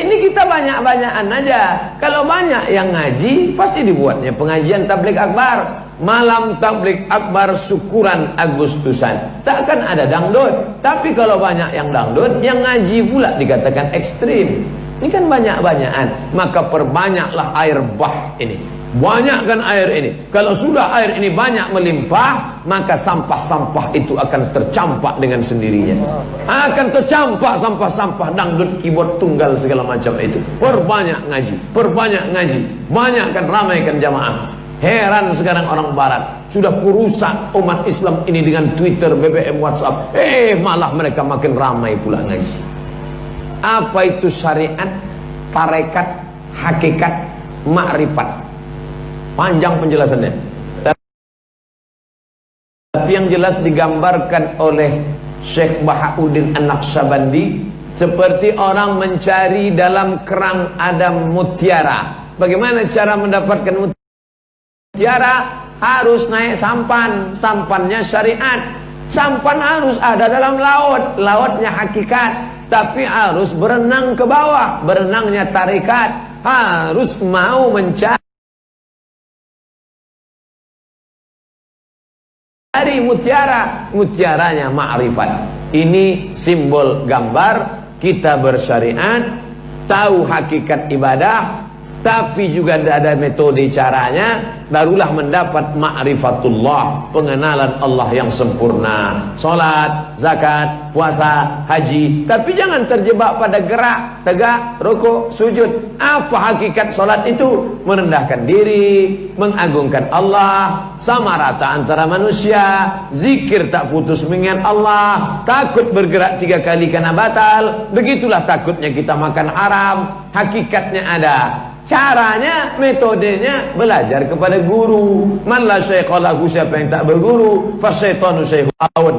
Ini kita banyak-banyakan aja. Kalau banyak yang ngaji, pasti dibuatnya pengajian tabligh akbar. Malam tabligh akbar syukuran Agustusan, takkan ada dangdut. Tapi kalau banyak yang dangdut, yang ngaji pula dikatakan ekstrim. Ini kan banyak-banyakan. Maka perbanyaklah air bah ini, banyakkan air ini. Kalau sudah air ini banyak melimpah, maka sampah-sampah itu akan tercampak dengan sendirinya. Akan tercampak sampah-sampah dangdut, keyboard tunggal segala macam itu. Perbanyak ngaji, perbanyak ngaji, banyakkan, ramaikan jamaah. Heran sekarang orang barat, sudah kurusak umat Islam ini dengan Twitter, BBM, WhatsApp, malah mereka makin ramai pula ngaji. Apa itu syariat, tarekat, hakikat, makrifat? Panjang penjelasannya. Tapi yang jelas digambarkan oleh Syekh Bahauddin An-Naqsyabandi seperti orang mencari dalam kerang ada mutiara. Bagaimana cara mendapatkan mutiara? Harus naik sampan, sampannya syariat. Sampan harus ada dalam laut, lautnya hakikat. Tapi harus berenang ke bawah, berenangnya tarekat. Harus mau mencari dari mutiara, mutiaranya ma'rifat. Ini simbol gambar kita bersyariat, tahu hakikat ibadah, tapi juga ada metode caranya, barulah mendapat ma'rifatullah, pengenalan Allah yang sempurna. Salat, zakat, puasa, haji, tapi jangan terjebak pada gerak, tegak, rukuk, sujud. Apa hakikat salat itu? Merendahkan diri, mengagungkan Allah, sama rata antara manusia, zikir tak putus mengingat Allah, takut bergerak 3 kali karena batal. Begitulah takutnya kita makan haram. Hakikatnya ada, caranya, metodenya belajar kepada guru. Man la syaikha lahu, siapa yang tak berguru, fasyaitanu syaikhun.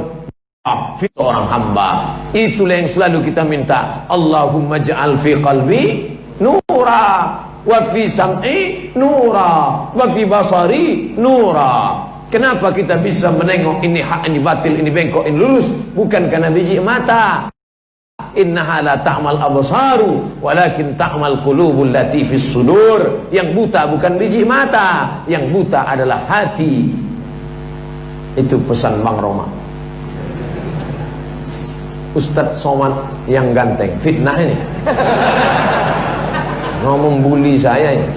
Seorang hamba, itulah yang selalu kita minta. Allahumma ja'al fi qalbi nura, wa fi sam'i nura, wa fi basari nura. Kenapa kita bisa menengok ini hak, ini batil, ini bengkok, ini lurus? Bukan karena biji mata. Innaha la ta'mal absaru walakin ta'mal qulubul lati fis sudur. Yang buta bukan biji mata, yang buta adalah hati. Itu pesan Bang Roma. Ustadz Somad yang ganteng, fitnah ini. Mau membuli saya ini.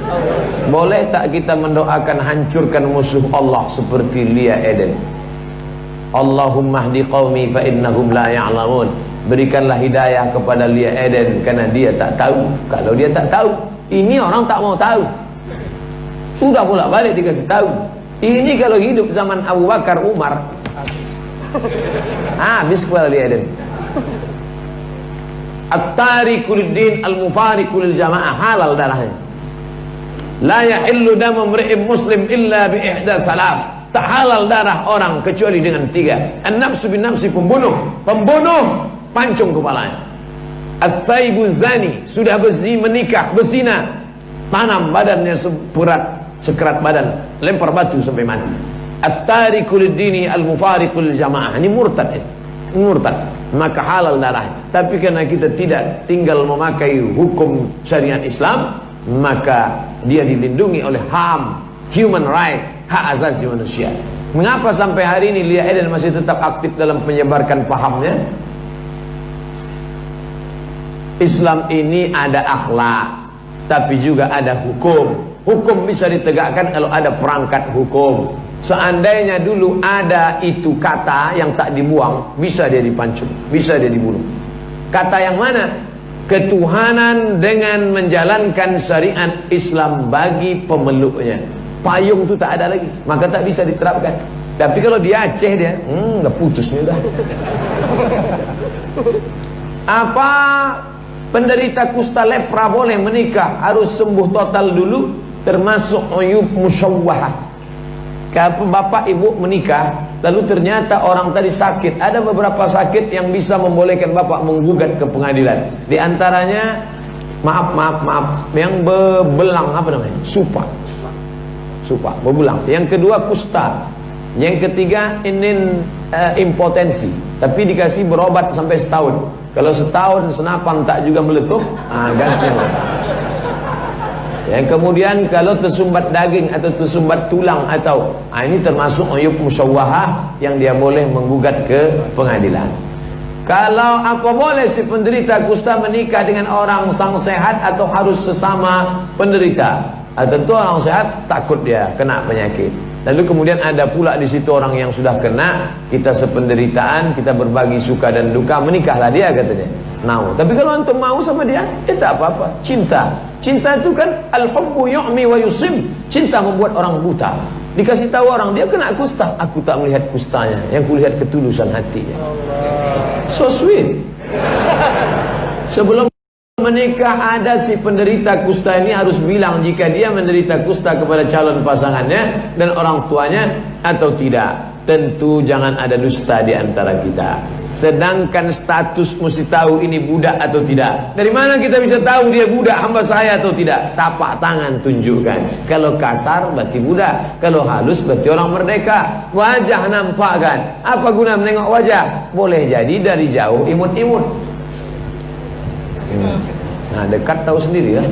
Boleh tak kita mendoakan hancurkan musuh Allah seperti Lia Eden? Allahumma hdi qaumi fa innahum la ya'lamun. Berikanlah hidayah kepada Lia Eden karena dia tak tahu. Kalau dia tak tahu, ini orang tak mau tahu. Sudah bolak-balik dikasih tahu. Ini kalau hidup zaman Abu Bakar, Umar, habis kepala Lia Eden. At-tariku lid-din al-mufariqu lil jamaah, halal darahnya. La yahillu damu imri'in muslim illa bi ihda salas. Tak halal darah orang kecuali dengan 3. An-nafsu bin nafsi, pembunuh, pancung kepalanya. At-thaibu zani, sudah menikah, berzina, tanam badannya sekerat badan, lempar batu sampai mati. At-tariku lid-dini al-mufariqu lil jamaah, ini murtad, maka halal darah. Tapi karena kita tidak tinggal memakai hukum syariat Islam, maka dia dilindungi oleh HAM, human right, hak asasi manusia. Mengapa sampai hari ini Lia Eden masih tetap aktif dalam menyebarkan pahamnya? Islam ini ada akhlak, tapi juga ada hukum. Hukum bisa ditegakkan kalau ada perangkat hukum. Seandainya dulu ada itu kata yang tak dibuang, bisa dia dipancung, bisa dia dibunuh. Kata yang mana? Ketuhanan dengan menjalankan syariat Islam bagi pemeluknya. Payung itu tak ada lagi, maka tak bisa diterapkan. Tapi kalau di Aceh dia, nggak putus nih udah. Apa penderita kusta lepra boleh menikah? Harus sembuh total dulu, termasuk uyub musyawwahah. Kalau bapak ibu menikah, lalu ternyata orang tadi sakit, ada beberapa sakit yang bisa membolehkan bapak menggugat ke pengadilan. Di antaranya, maaf, yang bebelang, apa namanya? Supa, bebelang. Yang kedua kusta. Yang ketiga impotensi, tapi dikasih berobat sampai setahun. Kalau setahun senapan tak juga meletup, ganti. Yang kemudian kalau tersumbat daging atau tersumbat tulang atau ini termasuk uyub musyawwahah yang dia boleh menggugat ke pengadilan. Kalau apa boleh si penderita kusta menikah dengan orang sang sehat atau harus sesama penderita? Tentu orang sehat takut dia kena penyakit. Lalu kemudian ada pula di situ orang yang sudah kena, kita sependeritaan, kita berbagi suka dan duka, menikahlah dia katanya. Tapi kalau antum mau sama dia, tak apa-apa. Cinta itu kan al-hubbu yu'mi wa yusib. Cinta membuat orang buta. Dikasih tahu orang dia kena kusta, aku tak melihat kustanya, yang kulihat ketulusan hatinya. So sweet. Sebelum menikah ada si penderita kusta ini harus bilang jika dia menderita kusta kepada calon pasangannya dan orang tuanya atau tidak. Tentu jangan ada dusta di antara kita. Sedangkan status mesti tahu ini budak atau tidak. Dari mana kita bisa tahu dia budak hamba saya atau tidak? Tapak tangan tunjukkan. Kalau kasar berarti budak, kalau halus berarti orang merdeka. Wajah nampak kan? Apa guna menengok wajah? Boleh jadi dari jauh imut-imut. Nah dekat tahu sendiri ya.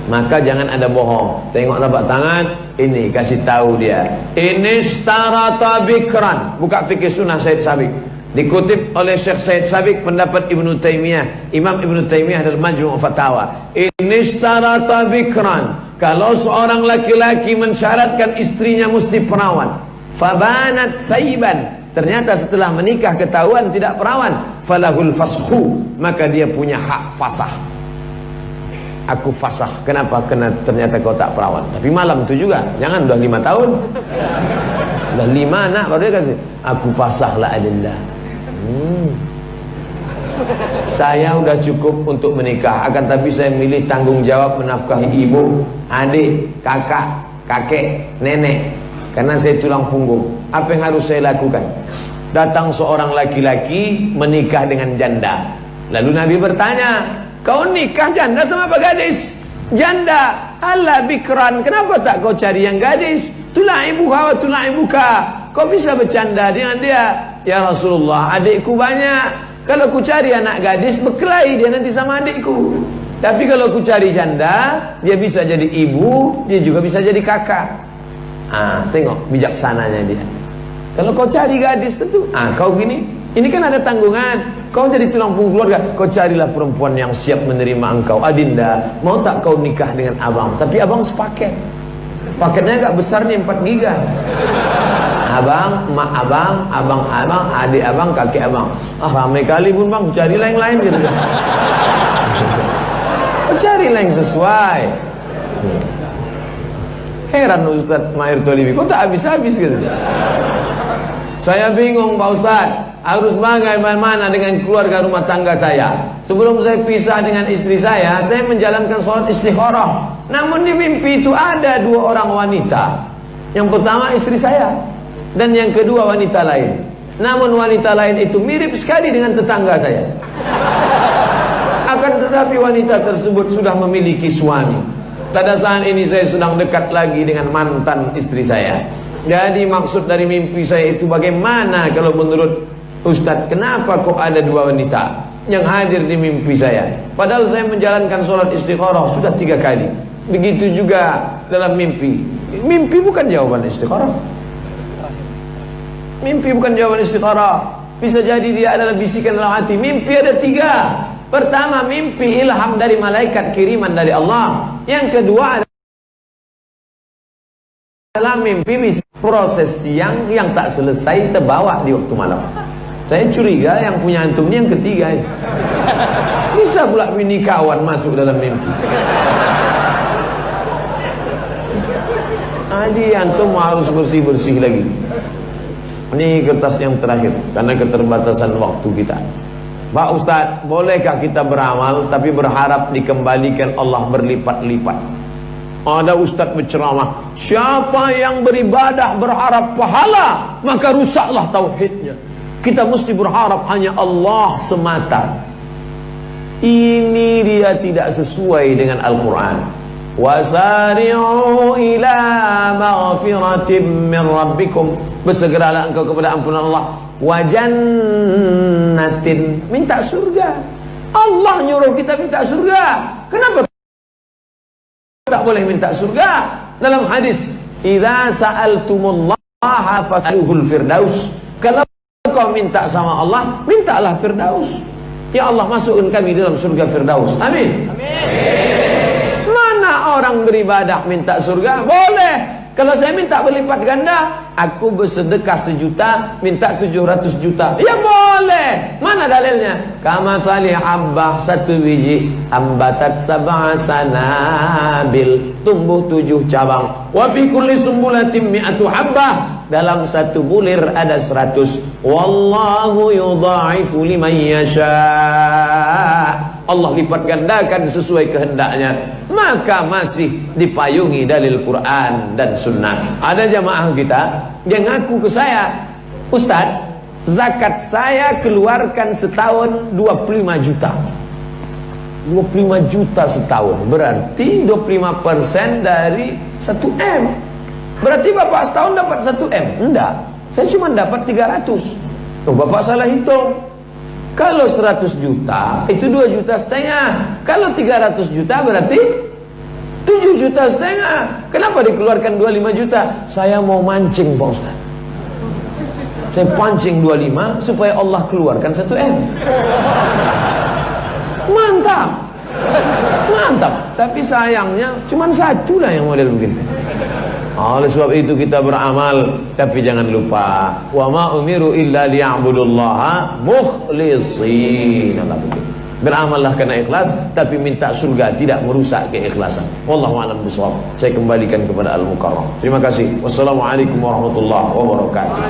Maka jangan ada bohong. Tengok tapak tangan, ini kasih tahu dia. Ini starata bikran. Buka fikih sunnah Said Sabiq. Dikutip oleh Syekh Said Sabiq pendapat Ibnu Taimiyah. Imam Ibnu Taimiyah dalam Majmu' Fatawa. Ini starata bikran. Kalau seorang laki-laki mensyaratkan istrinya mesti perawan, fabanat saiban, ternyata setelah menikah ketahuan tidak perawan, falahul fashu, maka dia punya hak fasah. Aku fasah. Kenapa? Karena ternyata kau tak perawan. Tapi malam itu juga. Jangan udah 5 tahun. Udah 5 anak baru dia kasih. Aku fasah lah adinda. Saya udah cukup untuk menikah. Akan tapi saya milih tanggung jawab menafkahi ibu, adik, kakak, kakek, nenek. Karena saya tulang punggung. Apa yang harus saya lakukan? Datang seorang laki-laki menikah dengan janda. Lalu Nabi bertanya, kau nikah janda sama apa gadis? Janda. Ala bikran. Kenapa tak kau cari yang gadis? Tulang ibuka wa tulang ibuka. Kau bisa bercanda dengan dia. Ya Rasulullah, adikku banyak. Kalau ku cari anak gadis, berkelahi dia nanti sama adikku. Tapi kalau ku cari janda, dia bisa jadi ibu, dia juga bisa jadi kakak. Tengok bijaksananya dia. Kalau kau cari gadis tentu, kau gini. Ini kan ada tanggungan. Kau jadi tulang punggung keluarga. Kau carilah perempuan yang siap menerima engkau. Adinda, mau tak kau nikah dengan abang? Tapi abang sepaket. Paketnya agak besar nih, 4 giga. Abang, mak abang, abang, adik abang, kakek abang. Ramai kali pun bang, carilah yang lain gitu. Carilah yang sesuai. Heran Ustaz Mahir Tolibi, kok tak habis-habis gitu. Saya bingung Pak Ustaz, harus bagaimana dengan keluarga rumah tangga saya. Sebelum saya pisah dengan istri saya menjalankan sholat istikharah. Namun di mimpi itu ada 2 orang wanita. Yang pertama istri saya, dan yang kedua wanita lain. Namun wanita lain itu mirip sekali dengan tetangga saya. Akan tetapi wanita tersebut sudah memiliki suami. Pada saat ini saya sedang dekat lagi dengan mantan istri saya. Jadi maksud dari mimpi saya itu bagaimana kalau menurut Ustadz, kenapa kok ada 2 wanita yang hadir di mimpi saya? Padahal saya menjalankan sholat istikharah sudah 3 kali. Begitu juga dalam mimpi. Mimpi bukan jawaban istikharah. Mimpi bukan jawaban istikharah. Bisa jadi dia adalah bisikan dalam hati. Mimpi ada 3. Pertama, mimpi ilham dari malaikat, kiriman dari Allah. Yang kedua adalah mimpi proses siang yang tak selesai terbawa di waktu malam. Saya curiga yang punya antum ini yang ketiga ini. Bisa pula bini kawan masuk dalam mimpi. Jadi antum harus bersih-bersih lagi. Ini kertas yang terakhir karena keterbatasan waktu kita. Pak Ustadz, bolehkah kita beramal tapi berharap dikembalikan Allah berlipat-lipat? Ada Ustadz berceramah, siapa yang beribadah berharap pahala, maka rusaklah tauhidnya. Kita mesti berharap hanya Allah semata. Ini dia tidak sesuai dengan Al-Quran. Wasari'u ila maghfiratin min rabbikum, bersegeralah engkau kepada ampunan Allah. Wa jannatin, minta surga. Allah nyuruh kita minta surga. Kenapa tak boleh minta surga? Dalam hadis, idza sa'altumullaha fas'aluhul firdaus. Kalau kau minta sama Allah, mintalah firdaus. Ya Allah, masukkan kami dalam surga firdaus. Amin. Amin. Mana orang beribadah minta surga? Boleh. Kalau saya minta berlipat ganda, aku bersedekah 1 juta, minta 700 juta. Ya boleh. Mana dalilnya? Kama salih abbah, 1 biji, ambatat 7 sanabil, tumbuh 7 cabang. Wa fi kulli sumbulatin mi'atu habbah, dalam 1 bulir ada 100. Wallahu yudha'ifu liman yasha'. Allah lipat gandakan sesuai kehendaknya. Maka masih dipayungi dalil Quran dan Sunnah. Ada jamaah kita yang ngaku ke saya, Ustadz, zakat saya keluarkan setahun 25 juta. 25 juta setahun, berarti 25% dari 1M. Berarti bapak setahun dapat 1M? Enggak, saya cuma dapat 300. Oh, bapak salah hitung. Kalau 100 juta itu 2,5 juta. Kalau 300 juta berarti 7,5 juta. Kenapa dikeluarkan 25 juta? Saya mau mancing Pak Ustaz. Saya pancing 25 supaya Allah keluarkan 1 M. Mantap. Mantap. Tapi sayangnya cuma 1 lah yang model begini. Oleh sebab itu kita beramal, tapi jangan lupa wa ma umiru illa liya'budullaha mukhlishin. Beramallah karena ikhlas, tapi minta surga, tidak merusak keikhlasan. Wallahu a'lam bishawab. Saya kembalikan kepada Al-Mukarram. Terima kasih. Wassalamualaikum warahmatullahi wabarakatuh.